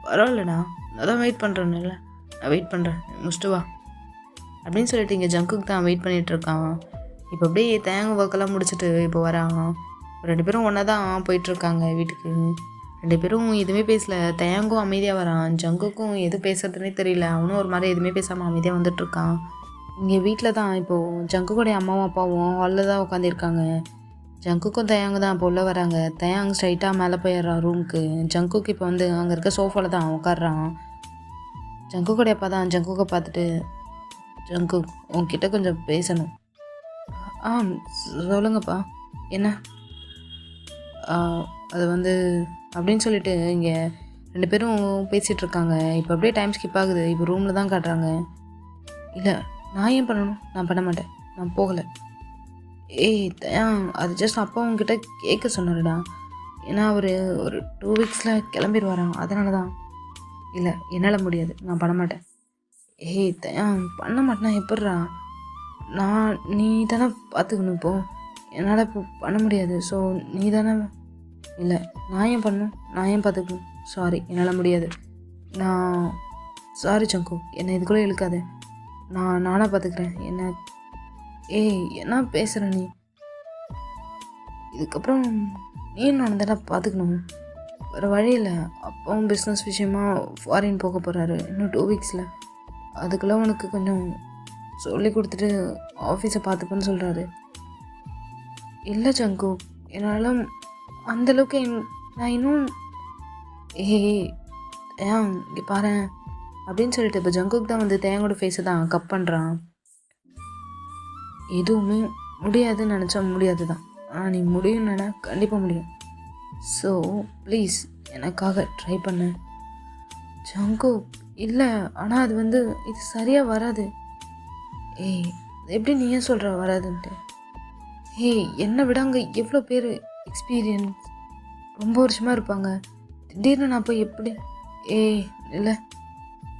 பரவாயில்லடா நான் தான் வெயிட் பண்ணுறேன்ல, நான் வெயிட் பண்ணுறேன், முடிச்சுட்டு வா அப்படின்னு சொல்லிட்டு இங்கே ஜங்குக்கு தான் வெயிட் பண்ணிகிட்ருக்கான். இப்போ அப்படியே தேங்காய் ஒர்க்கெல்லாம் முடிச்சுட்டு இப்போ வரான். 2 பேரும் ஒன்றா தான் போயிட்டுருக்காங்க வீட்டுக்கு. 2 பேரும் எதுவுமே பேசலை. தேங்கும் அமைதியாக வரான். ஜங்குக்கும் எது பேசுறதுனே தெரியல. அவனும் ஒரு மாதிரி எதுவுமே பேசாமல் அமைதியாக வந்துட்டுருக்கான். இங்கே வீட்டில் தான் இப்போது ஜங்குக்குடைய அம்மாவும் அப்பாவும் ஹாலில் தான் உட்காந்துருக்காங்க. ஜங்குக்கும் தயாங்கு தான் இப்போ உள்ளே வராங்க. தயாங் ஸ்ட்ரைட்டாக மேலே போயிடுறான் ரூமுக்கு. ஜங்குக்கு இப்போ வந்து அங்கே இருக்க சோஃபாவில் தான் உட்காடுறான். ஜங்குக்குடைய அப்பா தான் ஜங்குக்கை பார்த்துட்டு, ஜங்கு உன்கிட்ட கொஞ்சம் பேசணும். சொல்லுங்கப்பா என்ன? அது வந்து அப்படின்னு சொல்லிட்டு இங்கே 2 பேரும் பேசிகிட்ருக்காங்க. இப்போ அப்படியே டைம் ஸ்கிப் ஆகுது. இப்போ ரூமில் தான் காட்டுறாங்க. இல்லை நான் ஏன் பண்ணணும்? நான் பண்ண மாட்டேன். நான் போகலை. ஏய் தயாங், அது ஜஸ்ட் அப்பா உங்ககிட்ட கேட்க சொன்னாருடா. ஏன்னா அவர் ஒரு 2 வீக்ஸில் கிளம்பிடுவாராம், அதனால தான். இல்லை, என்னால் முடியாது, நான் பண்ண மாட்டேன். ஏய் தயாங், பண்ண மாட்டேனா எப்பட்றா? நீ தானே பார்த்துக்கணும் இப்போ. என்னால் இப்போ பண்ண முடியாது. ஸோ நீ தானே. இல்லை, நான் ஏன் பண்ணணும்? நான் ஏன் பார்த்துக்கணும்? சாரி, என்னால் முடியாது. நான் சாரி சங்கு, என்னை இதுக்குள்ளே இழுக்காது. நானாக பார்த்துக்கிறேன். ஏய் என்ன பேசுகிற நீ? இதுக்கப்புறம் நீ நான் தானே பார்த்துக்கணும். வேறு வழி இல்லை. அப்பாவும் பிஸ்னஸ் விஷயமா ஃபாரின் போக போகிறாரு இன்னும் 2 வீக்ஸில். அதுக்குள்ளே உனக்கு கொஞ்சம் சொல்லி கொடுத்துட்டு ஆஃபீஸை பார்த்துப்பேன்னு சொல்கிறாரு. இல்லை சங்கு, என்னால் அந்தளவுக்கு நான் இன்னும் ஏன் இங்கே பாரு அப்படின்னு சொல்லிட்டு இப்போ ஜங்குக்கு தான் வந்து தேங்கோட ஃபேஸை தான் கப் பண்ணுறான். எதுவுமே முடியாதுன்னு நினச்சா முடியாது தான். ஆனால் நீ முடியும்னா கண்டிப்பாக முடியும். ஸோ ப்ளீஸ் எனக்காக ட்ரை பண்ணு ஜங்கு. இல்லை, ஆனால் அது வந்து இது சரியாக வராது. ஏய், எப்படி நீ ஏன் சொல்கிற வராதுன்ட்டு? ஏய், என்னை விட அங்கே எவ்வளோ பேர் எக்ஸ்பீரியன்ஸ் ரொம்ப வருஷமாக இருப்பாங்க. திடீர்னு நான் போய் எப்படி? ஏய் இல்லை,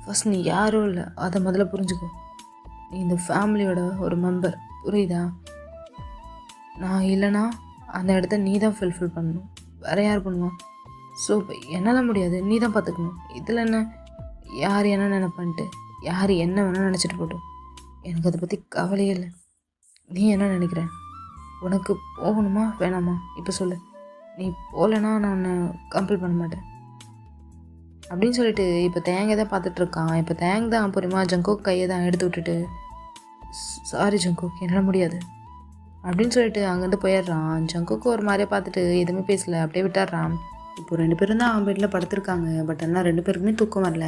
ஃபஸ்ட் நீ யாரும் இல்லை, அதை முதல்ல புரிஞ்சுக்கோ. நீ இந்த ஃபேமிலியோட ஒரு மெம்பர், புரியுதா? நான் இல்லைனா அந்த இடத்த நீ தான் ஃபுல்ஃபில் பண்ணணும், வேறு யார் பண்ணுவான்? ஸோ என்னால் முடியாது, நீ தான் பார்த்துக்கணும். இதில் என்ன யார் என்ன நினைப்பான்ட்டு, யார் என்ன வேணால் நினச்சிட்டு போட்டோம், எனக்கு அதை பற்றி கவலையே இல்லை. நீ என்ன நினைக்கிற? உனக்கு போகணுமா வேணாமா இப்போ சொல்லு. நீ போகலன்னா நான் உன்னை கம்பல் பண்ண மாட்டேன் அப்படின்னு சொல்லிட்டு இப்போ தேங்காய் தான் பார்த்துட்ருக்கான். இப்போ தேங்க் தான் புரியுமா ஜங்கோக் கையை தான் எடுத்து விட்டுட்டு, சாரி ஜங்கோக், என்னால் முடியாது அப்படின்னு சொல்லிட்டு அங்கேருந்து போயிடுறான். ஜங்கோக்கு ஒரு மாதிரியே பார்த்துட்டு எதுவுமே பேசலை, அப்படியே விட்டுறான். இப்போ 2 பேரும் தான் வீட்டில் படுத்துருக்காங்க. பட் ஆனால் 2 பேருக்குமே தூக்கம் வரல.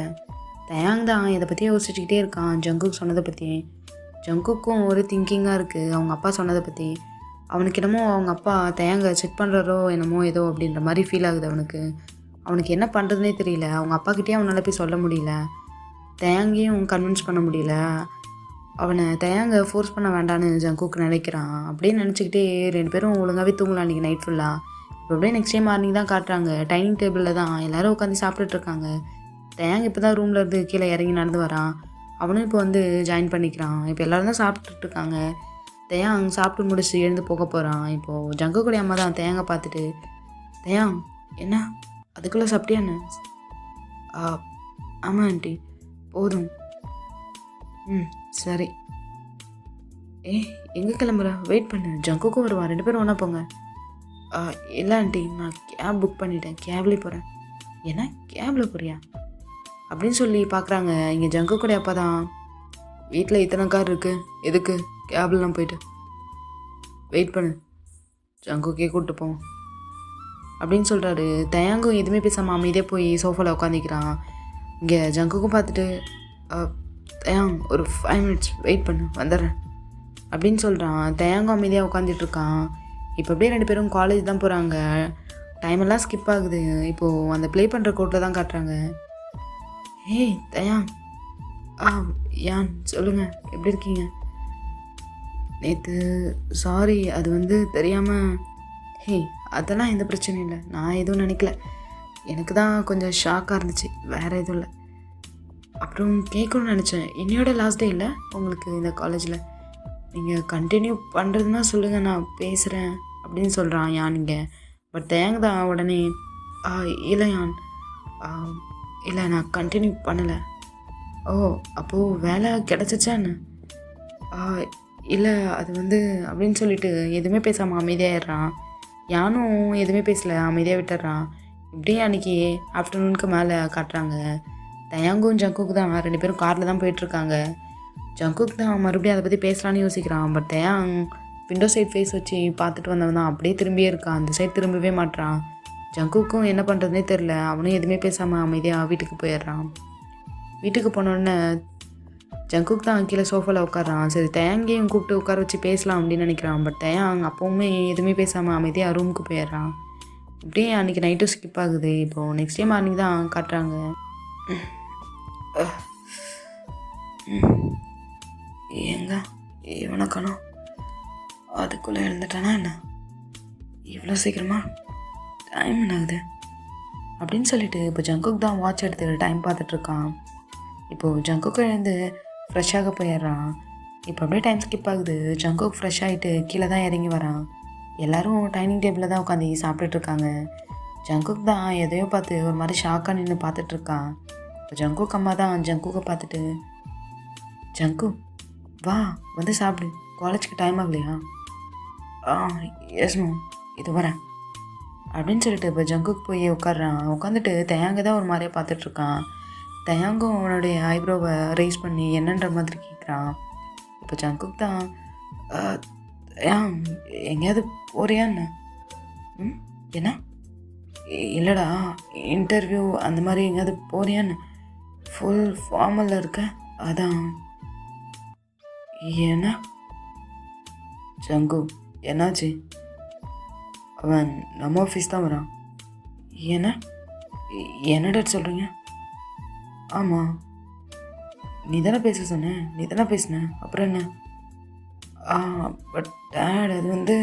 தயாங் தான் இதை பற்றி யோசிச்சுக்கிட்டே இருக்கான், ஜங்குக் சொன்னதை பற்றி. ஜங்குக்கும் ஒரு திங்கிங்காக இருக்குது அவங்க அப்பா சொன்னதை பற்றி. அவனுக்கு என்னமோ அவங்க அப்பா தயாங்க செக் பண்ணுறாரோ என்னமோ ஏதோ அப்படின்ற மாதிரி ஃபீல் ஆகுது அவனுக்கு. அவனுக்கு என்ன பண்ணுறதுனே தெரியல. அவங்க அப்பாக்கிட்டே அவனால் போய் சொல்ல முடியல, தயாங்கையும் கன்வின்ஸ் பண்ண முடியல. அவனை தயாங்க ஃபோர்ஸ் பண்ண வேண்டான்னு ஜங்குக்கு நினைக்கிறான். அப்படியே நினச்சிக்கிட்டே 2 பேரும் ஒழுங்காகவே தூங்கலாம் அன்றைக்கி நைட் ஃபுல்லாக. இப்போ அப்படியே நெக்ஸ்ட் டே மார்னிங் தான் காட்டுறாங்க. டைனிங் டேபிளில் தான் எல்லோரும் உட்காந்து சாப்பிட்டுட்ருக்காங்க. தயாங் இப்போ தான் ரூமில் இருந்து கீழே இறங்கி நடந்து வரான். அவனும் இப்போ வந்து ஜாயின் பண்ணிக்கிறான். இப்போ எல்லோரும் தான் சாப்பிட்டுட்ருக்காங்க. தயாங் சாப்பிட்டு முடிச்சு எழுந்து போக போகிறான். இப்போது ஜங்குக்குடைய அம்மா தான் தயாங்க பார்த்துட்டு, தயாங் என்ன அதுக்குள்ளே சாப்பிட்டியான்னு? ஆமாம் ஆண்டி, போதும். சரி. எங்கே கிளம்புற? வெயிட் பண்ணு, ஜங்குக்கும் வருவான், 2 பேரும் ஒன்றா போங்க. இல்லை ஆண்டி, நான் கேப் புக் பண்ணிட்டேன், கேப்லேயே போகிறேன். ஏன்னா கேபில் போறியா அப்படின்னு சொல்லி பார்க்குறாங்க. இங்கே ஜங்குக்குடைய அப்பா தான், வீட்டில் இத்தனை கார் இருக்குது, எதுக்கு கேப்லாம் போயிட்டு? வெயிட் பண்ணு, ஜங்குக்கே கூப்பிட்டு போவோம் அப்படின்னு சொல்கிறாரு. தயாங்கும் எதுவுமே பேசாமல் அமைதியாக போய் சோஃபாவில் உட்காந்துக்கிறான். இங்கே ஜங்குக்கும் பார்த்துட்டு, தயாங் ஒரு 5 மினிட்ஸ் வெயிட் பண்ணு, வந்துடுறேன் அப்படின்னு சொல்கிறான். தயாங்கும் அமைதியாக உட்காந்துட்ருக்கான். இப்போ அப்படியே 2 பேரும் காலேஜ் தான் போகிறாங்க. டைமெல்லாம் ஸ்கிப் ஆகுது. இப்போது அந்த ப்ளே பண்ணுற கோட்டில் தான் காட்டுறாங்க. ஏய் தயாங், யான் சொல்லுங்கள், எப்படி இருக்கீங்க? நேற்று சாரி, அது வந்து தெரியாமல். அதெல்லாம் எந்த பிரச்சனையும் இல்லை, நான் எதுவும் நினைக்கல. எனக்கு தான் கொஞ்சம் ஷாக்காக இருந்துச்சு, வேறு எதுவும் இல்லை. அப்புறம் கேட்கணும்னு நினச்சேன், என்னையோட லாஸ்ட் டே இல்லை உங்களுக்கு இந்த காலேஜில், நீங்கள் கண்டினியூ பண்ணுறதுன்னா சொல்லுங்கள், நான் பேசுகிறேன் அப்படின்னு சொல்கிறான் யான். நீங்கள் பட் தேங்க தான் உடனே, இல்லை யான், இல்லை நான் கண்டினியூ பண்ணலை. ஓ, அப்போது வேலை கிடச்சிச்சான்னு? இல்லை அது வந்து அப்படின்னு சொல்லிட்டு எதுவுமே பேசாமல் அமைதியாகிடுறான். யானும் எதுவுமே பேசலை, அமைதியாக விட்டுறான். இப்படியே அன்றைக்கி ஆஃப்டர்நூனுக்கு மேலே காட்டுறாங்க. தயாங்கும் ஜங்குக்கு தான் 2 பேரும் காரில் தான் போயிட்டுருக்காங்க. ஜங்குக்கு தான் மறுபடியும் அதை பற்றி பேசலான்னு யோசிக்கிறான். பட் தயாங் விண்டோ சைட் ஃபேஸ் வச்சு பார்த்துட்டு வந்தவன் தான் அப்படியே திரும்பியே இருக்கான், அந்த சைட் திரும்பவே மாட்டான். ஜங்குக்கும் என்ன பண்ணுறதுனே தெரில, அவனும் எதுவுமே பேசாமல் அமைதியாக வீட்டுக்கு போயிடுறான். வீட்டுக்கு போனோடனே ஜங்குக் தான் கீழே சோஃபாவில் உட்காரான். சரி தயாங்கையும் கூப்பிட்டு உட்கார வச்சு பேசலாம் அப்படின்னு நினைக்கிறான். பட் தயாங் அப்போவுமே எதுவுமே பேசாமல் அமைதியாக ரூமுக்கு போயிடுறான். இப்படியே அன்றைக்கி நைட்டும் ஸ்கிப் ஆகுது. இப்போது நெக்ஸ்ட் டே மார்னிங் தான் காட்டுறாங்க. எங்க இவனை காணோம். அதுக்குள்ளே எழுந்துட்டானா என்ன? இவ்வளோ சீக்கிரமா? டைம் என்ன ஆகுது அப்படின்னு சொல்லிட்டு இப்போ ஜங்குக் தான் வாட்ச் எடுத்து டைம் பார்த்துட்ருக்கான். இப்போது ஜங்குக்கு எழுந்து ஃப்ரெஷ்ஷாக போயிடுறான். இப்போ அப்படியே டைம் ஸ்கிப் ஆகுது. ஜங்குக் ஃப்ரெஷ் ஆகிட்டு கீழே தான் இறங்கி வரான். எல்லோரும் டைனிங் டேபிளில் தான் உட்காந்து சாப்பிட்டுட்ருக்காங்க. ஜங்குக் தான் எதையோ பார்த்து ஒரு மாதிரி ஷாக்காக நின்று பார்த்துட்ருக்கான். இப்போ ஜங்குக் அம்மா தான் ஜங்குக்கை பார்த்துட்டு, ஜங்கு வா வந்து சாப்பிடு, காலேஜுக்கு டைம் ஆகலையா? எஸ் மேம், இது வரேன் அப்படின்னு சொல்லிட்டு இப்போ ஜங்குக்கு போய் உட்காடுறான். உட்காந்துட்டு தயாங்க தான் ஒரு மாதிரியே பார்த்துட்ருக்கான். தயாங்கும் அவனுடைய ஐப்ரோவை ரைஸ் பண்ணி என்னன்ற மாதிரி கேட்குறான். இப்போ ஜங்குக் தான் எங்கேயாவது போறியான்னு? என்ன? இல்லைடா, இன்டர்வியூ அந்த மாதிரி எங்கேயாவது போறியான்னு? ஃபுல் ஃபார்மலில் இருக்க, அதான். என்ன ஜங்கு, என்னாச்சு? அவன் நம்ம ஆஃபீஸ் தான் வரான். என்னடா சொல்கிறீங்க? ஆமாம், நீ தானே பேச சொன்ன, நீ தானே பேசின, அப்புறம் என்ன? பட் டேட் அது வந்து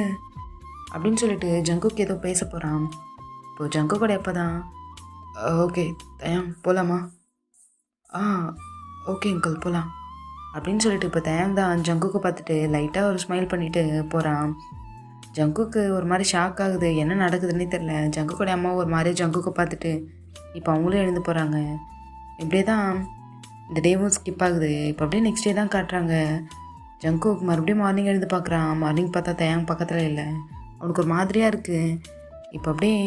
அப்படின்னு சொல்லிட்டு ஜங்குக்கு ஏதோ பேச போகிறான். இப்போது ஜங்கு கூட எப்போ தான் ஓகே தயாங் போகலாமா? ஓகே அங்கிள் போகலாம் அப்படின்னு சொல்லிட்டு இப்போ தயாங் தான் ஜங்குக்கு பார்த்துட்டு லைட்டாக ஒரு ஸ்மைல் பண்ணிவிட்டு போகிறான். ஜங்குக்கு ஒரு மாதிரி ஷாக் ஆகுது, என்ன நடக்குதுன்னே தெரில. ஜங்குக்கோட அம்மா ஒரு மாதிரி ஜங்குக்கு பார்த்துட்டு இப்போ அவங்களும் எழுந்து போகிறாங்க. இப்படியே தான் இந்த டேவும் ஸ்கிப் ஆகுது. இப்போ அப்படியே நெக்ஸ்ட் டே தான் காட்டுறாங்க. ஜங்குக் மறுபடியும் மார்னிங் எழுந்து பார்க்குறான். மார்னிங் பார்த்தா தயாங் பக்கத்தில் இல்லை. அவனுக்கு ஒரு மாதிரியாக இருக்குது. இப்போ அப்படியே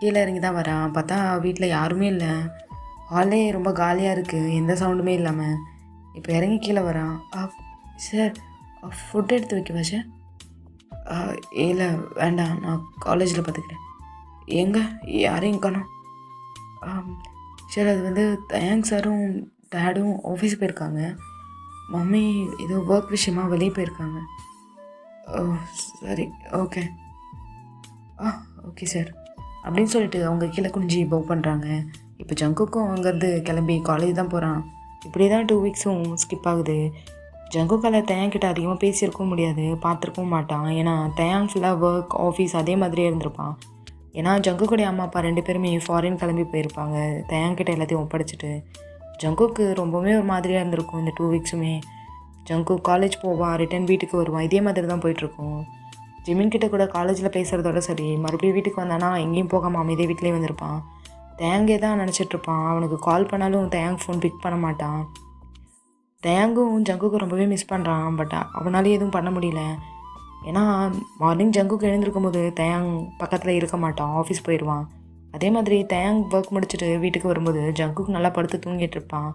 கீழே இறங்கி தான் வரான். பார்த்தா வீட்டில் யாருமே இல்லை. ஹாலே ரொம்ப காலியாக இருக்குது, எந்த சவுண்டுமே இல்லாமல். இப்போ இறங்கி கீழே வரான். சார் ஃபுட் எடுத்து வைக்கவா சார்? இல்லை வேண்டாம், நான் காலேஜில் பார்த்துக்கிறேன். எங்கே யாரையும் காணோம்? சார் அது வந்து தயாங் சாரும் டேடும் ஆஃபீஸ் போயிருக்காங்க. மம்மி ஏதோ ஒர்க் விஷயமா வெளியே போயிருக்காங்க. ஓ சரி, ஓகே. ஓகே சார் அப்படின்னு சொல்லிட்டு அவங்க கீழே குனிஞ்சி பவ் பண்ணுறாங்க. இப்போ ஜங்குக்கும் அங்கேருந்து கிளம்பி காலேஜ் தான் போகிறான். இப்படி தான் 2 வீக்ஸும் ஸ்கிப் ஆகுது. ஜங்குக்கால் தயாங்கிட்ட அதிகமாக பேசியிருக்கவும் முடியாது, பார்த்துருக்கவும் மாட்டான். ஏன்னா தயாங் ஃபுல்லாக ஒர்க் ஆஃபீஸ் அதே மாதிரியே இருந்திருப்பான். ஏன்னா ஜங்குக்குடைய அம்மா அப்பா 2 பேருமே ஃபாரின் கிளம்பி போயிருப்பாங்க. தயாங்கிட்ட எல்லாத்தையும் ஒப்படைச்சிட்டு ஜங்குக்கு ரொம்பவே ஒரு மாதிரியாக இருந்திருக்கும் இந்த 2 வீக்ஸுமே. ஜங்கு காலேஜ் போவான், ரிட்டன் வீட்டுக்கு வருவான், இதே மாதிரி தான் போயிட்டுருக்கும். ஜிமின்கிட்ட கூட காலேஜில் பேசுகிறதோட சரி, மறுபடியும் வீட்டுக்கு வந்தானா எங்கேயும் போகாமல் அமைதியே வீட்டிலே வந்திருப்பான். தயாங்கே தான் நினச்சிட்ருப்பான். அவனுக்கு கால் பண்ணாலும் தயாங் ஃபோன் பிக் பண்ண மாட்டான். தயாங்கும் ஜங்குக்கு ரொம்பவே மிஸ் பண்ணுறான். பட் அவனாலே எதுவும் பண்ண முடியல. ஏன்னா மார்னிங் ஜங்குக்கு எழுந்திருக்கும் போது தயாங் பக்கத்தில் இருக்க மாட்டான், ஆஃபீஸ் போயிடுவான். அதே மாதிரி தயாங் ஒர்க் முடிச்சுட்டு வீட்டுக்கு வரும்போது ஜங்குக்கு நல்லா படுத்து தூங்கிட்டு இருப்பான்.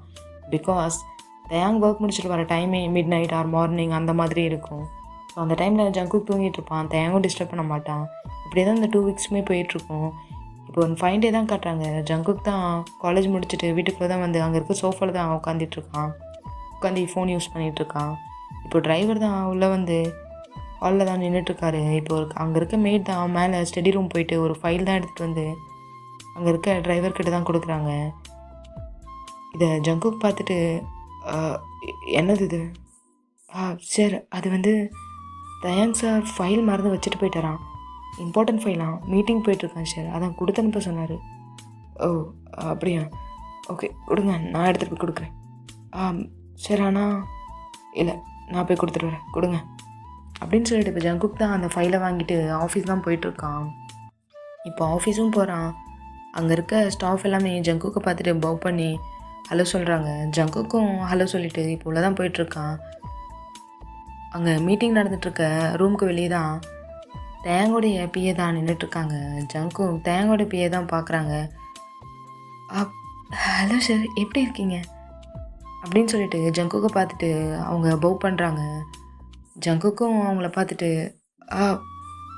பிகாஸ் தயாங் ஒர்க் முடிச்சுட்டு வர டைமே மிட் நைட் ஆர் மார்னிங் அந்த மாதிரி இருக்கும். ஸோ அந்த டைமில் ஜங்குக்கு தூங்கிட்டு இருப்பான், தயாங்கும் டிஸ்டர்ப் பண்ண மாட்டான். இப்படியே தான் இந்த 2 வீக்ஸுமே போயிட்டுருக்கும். இப்போ ஒரு 5 டே தான் காட்டுறாங்க. ஜங்குக்கு தான் காலேஜ் முடிச்சுட்டு வீட்டுக்குள்ளே தான் வந்து அங்கே இருக்க சோஃபாவில் தான் உட்காந்துட்ருக்கான். உட்காந்து ஃபோன் யூஸ் பண்ணிகிட்ருக்கான். இப்போ டிரைவர் தான் உள்ளே வந்து ஹாலில் தான் நின்றுட்டுருக்காரு. இப்போ அங்கே இருக்க மேட் தான் மேலே ஸ்டடி ரூம் போயிட்டு ஒரு ஃபைல் தான் எடுத்துகிட்டு வந்து அங்கே இருக்க டிரைவர்கிட்ட தான் கொடுக்குறாங்க. இதை ஜங்குக்கு பார்த்துட்டு என்னது இது? சார் அது வந்து தயாங் சார் ஃபைல் மறந்து வச்சுட்டு போயிட்டாரான், இம்பார்ட்டன்ட் ஃபைலாம், மீட்டிங் போயிட்டுருக்கான் சார், அதான் கொடுத்து அனுப்ப சொன்னார். ஓ அப்படியா, ஓகே கொடுங்க, நான் எடுத்துகிட்டு போய் கொடுக்குறேன். சரி ஆனால் இல்லை, நான் போய் கொடுத்துட்டு வரேன், கொடுங்க அப்படின்னு சொல்லிட்டு இப்போ ஜங்குக் தான் அந்த ஃபைலை வாங்கிட்டு ஆஃபீஸ் தான் போயிட்டுருக்கான். இப்போ ஆஃபீஸும் போகிறான். அங்கே இருக்க ஸ்டாஃப் எல்லாமே ஜங்குக்கை பார்த்துட்டு பவ் பண்ணி ஹலோ சொல்கிறாங்க. ஜங்குக்கும் ஹலோ சொல்லிவிட்டு இப்போ உள்ள தான் போயிட்டுருக்கான். அங்கே மீட்டிங் நடந்துகிட்ருக்க ரூமுக்கு வெளியே தான் தயாங்கோடைய பிஏ தான் நின்றுட்டுருக்காங்க. ஜங்கும் தயாங்கோடைய பிஏ தான் பார்க்குறாங்க. ஹலோ சார், எப்படி இருக்கீங்க அப்படின்னு சொல்லிட்டு ஜங்குக்கை பார்த்துட்டு அவங்க பவ் பண்ணுறாங்க. ஜங்குக்கும் அவங்கள பார்த்துட்டு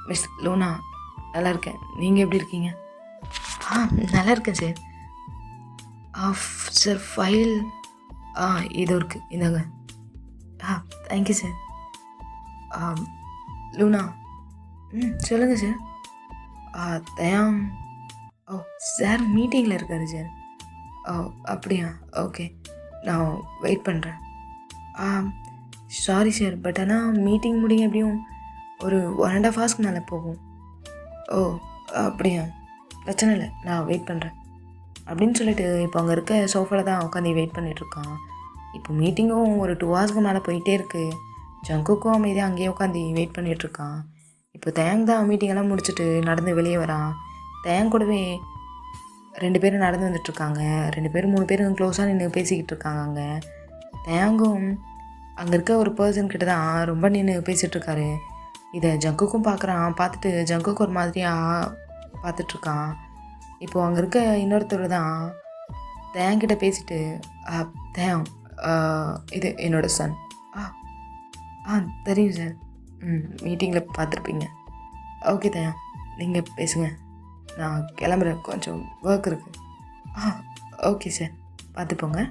மிஸ் லோனா, நல்லா இருக்கேன், நீங்கள் எப்படி இருக்கீங்க? நல்லா இருக்கேன் சார். சார் ஃபைல் இது இருக்குது, இந்தாங்க. Thank you sir. லூனா, சொல்லுங்கள் சார். தயாங் சார் மீட்டிங்கில் இருக்காரு சார். அப்படியா, ஓகே, நான் வெயிட் பண்ணுறேன். சாரி சார், பட் ஆனால் மீட்டிங் முடிய எப்படியும் ஒரு 1.5 ஹவர்ஸ்க்கு மேலே போகும். ஓ அப்படியா, பிரச்சனை இல்லை, நான் வெயிட் பண்ணுறேன் அப்படின்னு சொல்லிட்டு இப்போ அங்கே இருக்க சோஃபாவில் தான் உட்காந்து வெயிட் பண்ணிகிட்ருக்கான். இப்போ மீட்டிங்கும் ஒரு 2 ஹவர்ஸ்க்கு மேலே போயிட்டே இருக்குது. ஜங்குக்கும் அமைதியாக அங்கேயே உட்காந்து வெயிட் பண்ணிகிட்ருக்கான். இப்போ தேங் தான் மீட்டிங்கெல்லாம் முடிச்சுட்டு நடந்து வெளியே வரான். தேங் கூடவே 2 பேரும் நடந்து வந்துட்டுருக்காங்க. 2 பேரும் 3 பேரும் க்ளோஸாக நின்று பேசிக்கிட்டு இருக்காங்க. அங்கே தேங்கும் அங்கே இருக்க ஒரு பர்சன்கிட்ட தான் ரொம்ப நின்று பேசிகிட்ருக்காரு. இதை ஜங்குக்கும் பார்க்குறான். பார்த்துட்டு ஜங்குக்கு ஒரு மாதிரியாக பார்த்துட்ருக்கான். இப்போது அங்கே இருக்க இன்னொருத்தர் தான் தேங்கிட்ட பேசிட்டு, தேங் இது என்னோடய சன். தெரியும் சார். மீட்டிங்கில் பார்த்துருப்பீங்க. ஓகே தேங், நீங்கள் பேசுங்க, நான் கிளம்புறேன், கொஞ்சம் ஒர்க் இருக்குது. ஓகே சார், பார்த்துப்போங்க.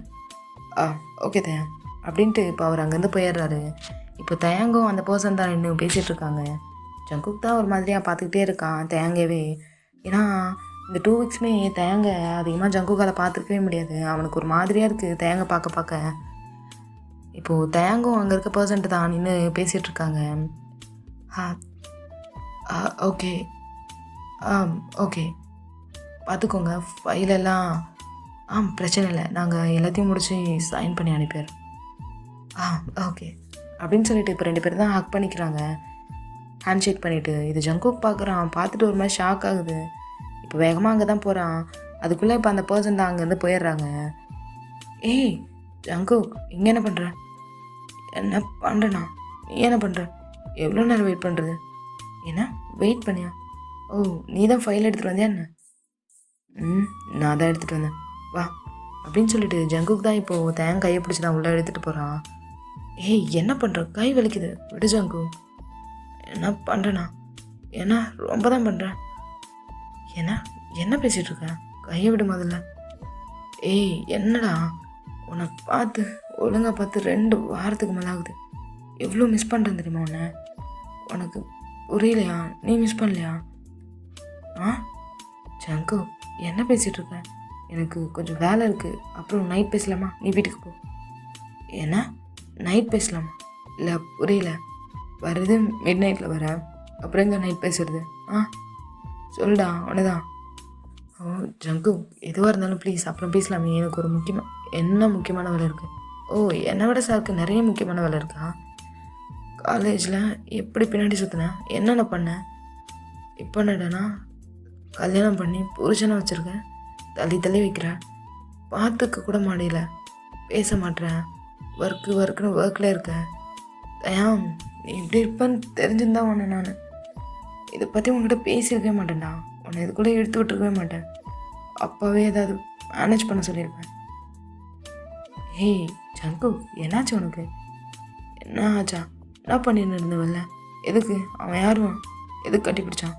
ஓகே தேங் அப்படின்ட்டு இப்போ அவர் அங்கேருந்து போயிடுறாரு. இப்போ தேங்கும் அந்த பர்சன் தான் இன்னும் பேசிகிட்ருக்காங்க. ஜங்குக் தான் ஒரு மாதிரியாக பார்த்துக்கிட்டே இருக்கான் தேங்கவே. ஏன்னா இந்த 2 வீக்ஸுமே தேங்க அதிகமாக ஜங்குக்கால் பார்த்துருக்கவே முடியாது. அவனுக்கு ஒரு மாதிரியாக இருக்குது தேங்க பார்க்க. இப்போது தேங்கும் அங்கே இருக்க பர்சன்ட்டு தான் நின்று பேசிகிட்ருக்காங்க. ஓகே ஓகே பார்த்துக்கோங்க, ஃபைலெல்லாம் பிரச்சனை இல்லை, நாங்கள் எல்லாத்தையும் முடித்து சைன் பண்ணி அனுப்பிடுறோம். ஓகே அப்படின்னு சொல்லிட்டு இப்போ 2 பேர் தான் ஹக் பண்ணிக்கிறாங்க, ஹேண்ட் ஷேக் பண்ணிவிட்டு. இது ஜங்குக் பார்க்குறான். பார்த்துட்டு ஒரு மாதிரி ஷாக் ஆகுது. இப்போ வேகமாக அங்கே தான் போகிறான். அதுக்குள்ளே இப்போ அந்த பர்சன் தான் அங்கேருந்து போயிடுறாங்க. ஏய் ஜங்குக், இங்கே என்ன பண்ணுற? என்ன பண்ணுறேண்ணா? நீ என்ன பண்ணுற? எவ்வளோ நேரம் வெயிட் பண்ணுறது? என்ன வெயிட் பண்ணியா? ஓ, நீ தான் ஃபைல் எடுத்துகிட்டு வந்தியா என்ன? நான் தான் எடுத்துகிட்டு வந்தேன், வா அப்படின்னு சொல்லிட்டு ஜங்குக் தான் இப்போது தேங்க கையை பிடிச்சி தான் உள்ளே எடுத்துகிட்டு போகிறான். ஏய் என்ன பண்ணுற? கை வலிக்குது, விடு ஜங்குக். என்ன பண்ணுறேண்ணா? ஏன்னா ரொம்ப தான் பண்ணுறேன். என்ன பேசிகிட்ருக்க? கையை விடு முதல்ல. ஏய் என்னடா, உன்னை பார்த்து ஒழுங்காக பார்த்து 2 வாரத்துக்கு மேலே ஆகுது. எவ்வளோ மிஸ் பண்ணுறேன் தெரியுமா உன்னை? உனக்கு புரியலையா? நீ மிஸ் பண்ணலையா? ஜங்கு என்ன பேசிகிட்ருக்க? எனக்கு கொஞ்சம் வேலை இருக்குது, அப்புறம் நைட் பேசலாமா? நீ வீட்டுக்கு போ. என்ன நைட் பேசலாமா? இல்லை புரியல. வர்றது மிட் நைட்டில் வர, அப்புறம் எங்கே நைட் பேசுறது? சொல்லுடா உனதான். ஓ ஜங்கு, எதுவாக இருந்தாலும் ப்ளீஸ் அப்புறம் பேசலாமே, எனக்கு ஒரு முக்கியமான வேலை இருக்குது. ஓ என்னை விட சாருக்கு நிறைய முக்கியமான வேலை இருக்கா? காலேஜில் எப்படி பின்னாடி சுற்றினேன், என்னென்ன பண்ணேன், இப்போ என்னடானா கல்யாணம் பண்ணி புருஷனை வச்சுருக்கேன், தள்ளி வைக்கிறேன், பார்த்துக்க கூட மாடியில் பேச மாட்டேறேன், ஒர்க்குன்னு ஒர்க்கில் இருக்கேன். ஏன் நீ இப்படி இருப்பேன்னு தெரிஞ்சிருந்தா உன்னை நான் இதை பற்றி உங்கள்கிட்ட பேசியிருக்கவே மாட்டேன்டா. உன்னை இதுக்குள்ளே எடுத்து விட்டுருக்கவே மாட்டேன். அப்பாவே ஏதாவது மேனேஜ் பண்ண சொல்லியிருப்பேன். ஏய் ஜங்கு, என்னாச்சு உனக்கு? என்ன ஆச்சா? என்ன பண்ணின்னு இருந்தவல்ல? எதுக்கு அவன் யாரும் எதுக்கு கட்டி பிடிச்சான்?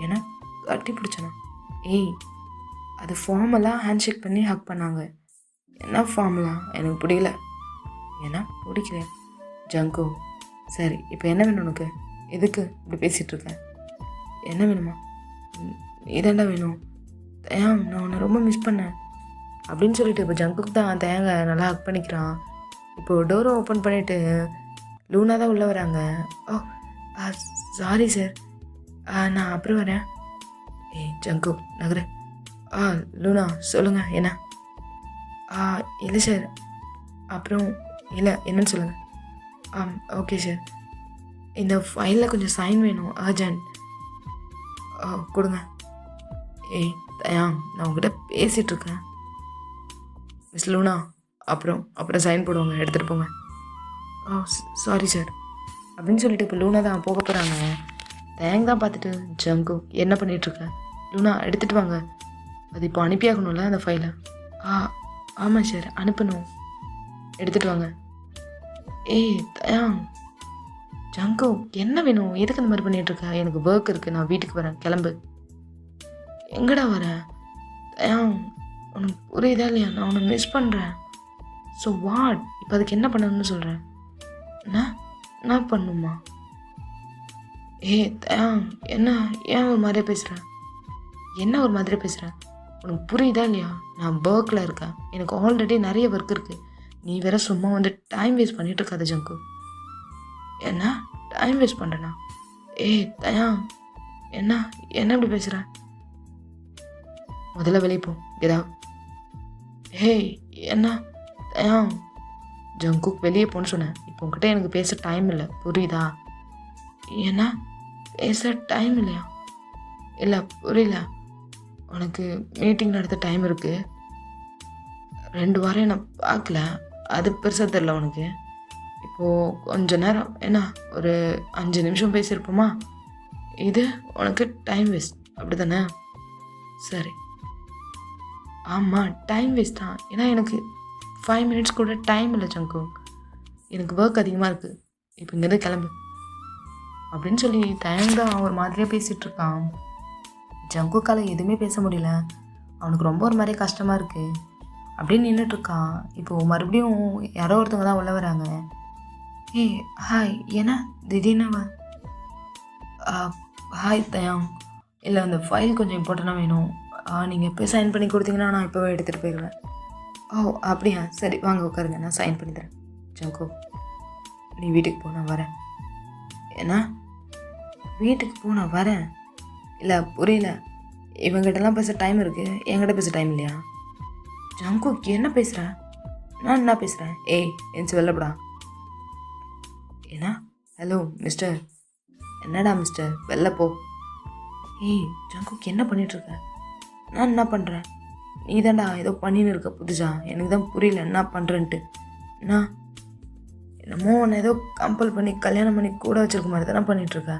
ஏன்னா கட்டி பிடிச்சானா? ஏய் அது ஃபார்மலாக ஹேண்ட் ஷேக் பண்ணி ஹக் பண்ணாங்க. என்ன ஃபார்மலா? எனக்கு பிடிக்கல. ஏன்னா பிடிக்கல ஜங்கு. சரி இப்போ என்ன வேணும் உனக்கு? எதுக்கு இப்படி பேசிகிட்ருக்க? என்ன வேணுமா? இதாண்டா வேணும். ஏன் நான் உன்னை ரொம்ப மிஸ் பண்ணேன் அப்படின்னு சொல்லிட்டு இப்போ ஜங்குக்கு தான் தேங்க நல்லா ஹக் பண்ணிக்கிறான். இப்போது டோரை ஓப்பன் பண்ணிவிட்டு லூனா தான் உள்ளே வராங்க. ஓ சாரி சார், நான் அப்புறம் வரேன். ஏய் ஜங்கு நகரு. லூனா சொல்லுங்கள். என்ன? இல்லை சார், அப்புறம் இல்லை என்னன்னு சொல்லுங்கள். ஓகே சார், இந்த ஃபைலில் கொஞ்சம் சைன் வேணும், அர்ஜென்ட். கொடுங்க. ஏய் தயாங், நான் உங்ககிட்ட பேசிகிட்ருக்கேன். மிஸ் லூனா, அப்புறம் சைன் போடுவாங்க, எடுத்துகிட்டு போங்க. சாரி சார் அப்படின்னு சொல்லிட்டு இப்போ லூனா தான் போக போகிறாங்க. தேங் தான் பார்த்துட்டு, ஜங்கு என்ன பண்ணிகிட்ருக்க? லூனா எடுத்துகிட்டு வாங்க, அது இப்போ அனுப்பியாகணும்ல அந்த ஃபைலை. ஆமாம் சார், அனுப்பணும், எடுத்துகிட்டு வாங்க. ஏய் தயாங், ஜங்கு என்ன வேணும்? எதுக்கு இந்த மாதிரி பண்ணிகிட்ருக்க? எனக்கு ஒர்க் இருக்குது, நான் வீட்டுக்கு வரேன், கிளம்பு. எங்கடா வரேன்? தயாங் உனக்கு புரியுதா இல்லையா? நான் உன்னை மிஸ் பண்ணுறேன். So what? இப்போ அதுக்கு என்ன பண்ணணும்னு சொல்கிறேன்? என்ன பண்ணுமா? ஏய் தயாங் என்ன, ஏன் ஒரு மாதிரியாக பேசுகிறேன்? என்ன ஒரு மாதிரியாக பேசுகிறேன்? உனக்கு புரியுதா இல்லையா? நான் ஒர்க்கில் இருக்கேன், எனக்கு ஆல்ரெடி நிறைய ஒர்க் இருக்குது. நீ வேற சும்மா வந்து டைம் வேஸ்ட் பண்ணிகிட்டு இருக்காத ஜங்கு. என்ன டைம் வேஸ்ட் பண்ணுறேண்ணா? ஏய் தயா, என்ன என்ன இப்படி பேசுகிற? முதல்ல வெளியே போ கெட் அவுட். ஏய் என்ன தயா, ஜங்குக் வெளியே போன்னு சொன்னேன். இப்போ உங்ககிட்ட எனக்கு பேச டைம் இல்லை, புரியுதா? என்ன பேச டைம் இல்லையா? இல்லை புரியல. உனக்கு மீட்டிங் நடத்த டைம் இருக்குது. 2 வாரம் நான் பார்க்கல, அது பெருசாக தெரில உனக்கு. இப்போது கொஞ்ச நேரம் என்ன ஒரு 5 நிமிஷம் பேசியிருப்போமா? இது உனக்கு டைம் வேஸ்ட் அப்படி தானே? சரி, ஆமாம் டைம் வேஸ்ட் தான். ஏன்னா எனக்கு 5 மினிட்ஸ் கூட டைம் இல்லை ஜங்கு. எனக்கு ஒர்க் அதிகமாக இருக்குது. இப்போ இங்கேருந்து கிளம்பு அப்படின்னு சொல்லி தயங்தான் ஒரு மாதிரியாக பேசிகிட்டு இருக்கான். ஜங்குக்கால எதுவுமே பேச முடியல. அவனுக்கு ரொம்ப ஒரு மாதிரி கஷ்டமாக இருக்குது. அப்படின்னு நின்றுட்டுருக்கான். இப்போது மறுபடியும் யாரோ ஒருத்தவங்க தான் உள்ளே வராங்க. ஏய் ஹாய், ஏன்னா திடீர்னு ஹாய் தயாங், இல்லை அந்த ஃபைல் கொஞ்சம் இம்பார்ட்டண்ட்டாக வேணும். நீங்கள் இப்போ சைன் பண்ணி கொடுத்தீங்கன்னா நான் இப்போவே எடுத்துகிட்டு போயிடுவேன். ஓ அப்படியா, சரி வாங்க உட்காருங்க, நான் சைன் பண்ணி தரேன். ஜங்கு, நீ வீட்டுக்கு போ, நான் வரேன். ஏன்னா வீட்டுக்கு போ, நான் வரேன். இல்லை புரியல, இவங்ககிட்டலாம் பேச டைம் இருக்குது, என்கிட்ட பேச டைம் இல்லையா? ஜங்கு என்ன பேசுகிற? நான் என்ன பேசுகிறேன்? ஏய் என்ச்சு வெளிலப்படா. ஏன்னா ஹலோ மிஸ்டர். என்னடா மிஸ்டர், வெளில போ. ஏய் ஜங்குக்கு என்ன பண்ணிகிட்ருக்க? நான் என்ன பண்ணுறேன்? நீ தான்டா ஏதோ பண்ணின்னு இருக்க புதுசா. எனக்கு தான் புரியல என்ன பண்ணுறேன்ட்டு. நான் என்னமோ உன்னை ஏதோ கம்பல் பண்ணி கல்யாணம் பண்ணி கூட வச்சுருக்க மாதிரி தானே பண்ணிகிட்ருக்க.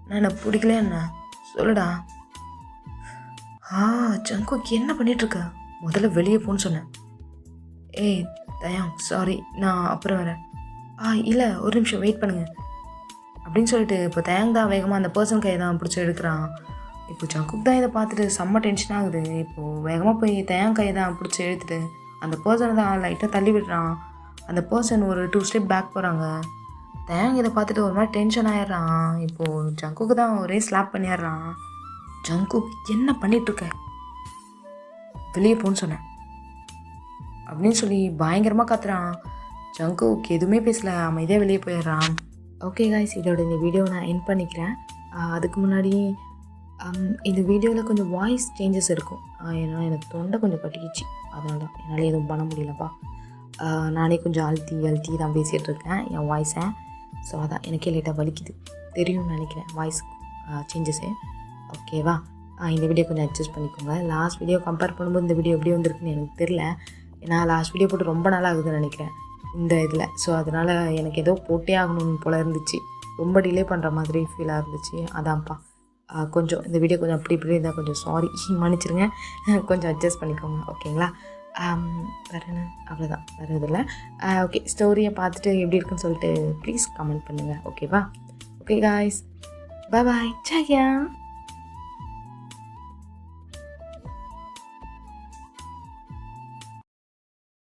நான் என்ன பிடிக்கலையா என்ன? சொல்லுடா. ஜங்குக்கு என்ன பண்ணிகிட்ருக்க? முதல்ல வெளியே போன்னு சொன்னேன். ஏய் தயாங் சாரி, நான் அப்புறம் வரேன். இல்லை ஒரு நிமிஷம் வெயிட் பண்ணுங்கள் அப்படின்னு சொல்லிட்டு இப்போ தயாங் தான் வேகமாக அந்த பர்சன் கையை தான் பிடிச்சி எடுக்கிறான். இப்போ ஜங்குக் தான் இதை பார்த்துட்டு செம்ம டென்ஷன் ஆகுது. இப்போது வேகமாக போய் தயாங் கையை தான் பிடிச்சி எடுத்துட்டு அந்த பர்சனை தான் லைட்டாக தள்ளி விடுறான். அந்த பர்சன் ஒரு 2 ஸ்டெப் பேக் போகிறாங்க. தயாங் இதை பார்த்துட்டு ஒரு மாதிரி டென்ஷன் ஆகிடுறான். இப்போது ஜங்குக்கு தான் ஒரே ஸ்லாப் பண்ணிடுறான். ஜங்குக் என்ன பண்ணிகிட்ருக்க? வெளியே போன்னு சொன்னேன் அப்படின்னு சொல்லி பயங்கரமாக கத்துறான். ஜங்குக் எதுவுமே பேசல, அமைதியாக வெளியே போயிடுறான். ஓகே காய்ஸ், இதோட இந்த வீடியோவை நான் எண்ட் பண்ணிக்கிறேன். அதுக்கு முன்னாடி இந்த வீடியோவில் கொஞ்சம் வாய்ஸ் சேஞ்சஸ் இருக்கும். ஏன்னா எனக்கு தொண்டை கொஞ்சம் கட்டிக்கிச்சு, அதனால தான் என்னால் எதுவும் பண்ண முடியலப்பா. நானே கொஞ்சம் அழுத்தி தான் பேசிகிட்டு இருக்கேன் என் வாய்ஸை. ஸோ அதான் எனக்கே லேட்டாக வலிக்குது, தெரியும்னு நினைக்கிறேன் வாய்ஸ் சேஞ்சஸு. ஓகேவா? இந்த வீடியோ கொஞ்சம் அட்ஜஸ்ட் பண்ணிக்கோங்க. லாஸ்ட் வீடியோ கம்பேர் பண்ணும்போது இந்த வீடியோ எப்படி வந்திருக்குன்னு எனக்கு தெரில. ஏன்னா லாஸ்ட் வீடியோ போட்டு ரொம்ப நாள் ஆகுதுன்னு நினைக்கிறேன் இந்த இதில். ஸோ அதனால் எனக்கு ஏதோ போட்டே ஆகணும்னு போல் இருந்துச்சு, ரொம்ப டிலே பண்ணுற மாதிரி ஃபீலாக இருந்துச்சு. அதான்ப்பா கொஞ்சம் இந்த வீடியோ கொஞ்சம் அப்படி இப்படி இருந்தால் கொஞ்சம் சாரி, மன்னிச்சிருங்க, கொஞ்சம் அட்ஜஸ்ட் பண்ணிக்கோங்க. ஓகேங்களா? வேறு என்ன, அவ்வளோதான், வேறு இதில். ஓகே, ஸ்டோரியை பார்த்துட்டு எப்படி இருக்குன்னு சொல்லிட்டு ப்ளீஸ் கமெண்ட் பண்ணுங்கள். ஓகேவா? ஓகே காய்ஸ், பாய் பாய், ஜாயா.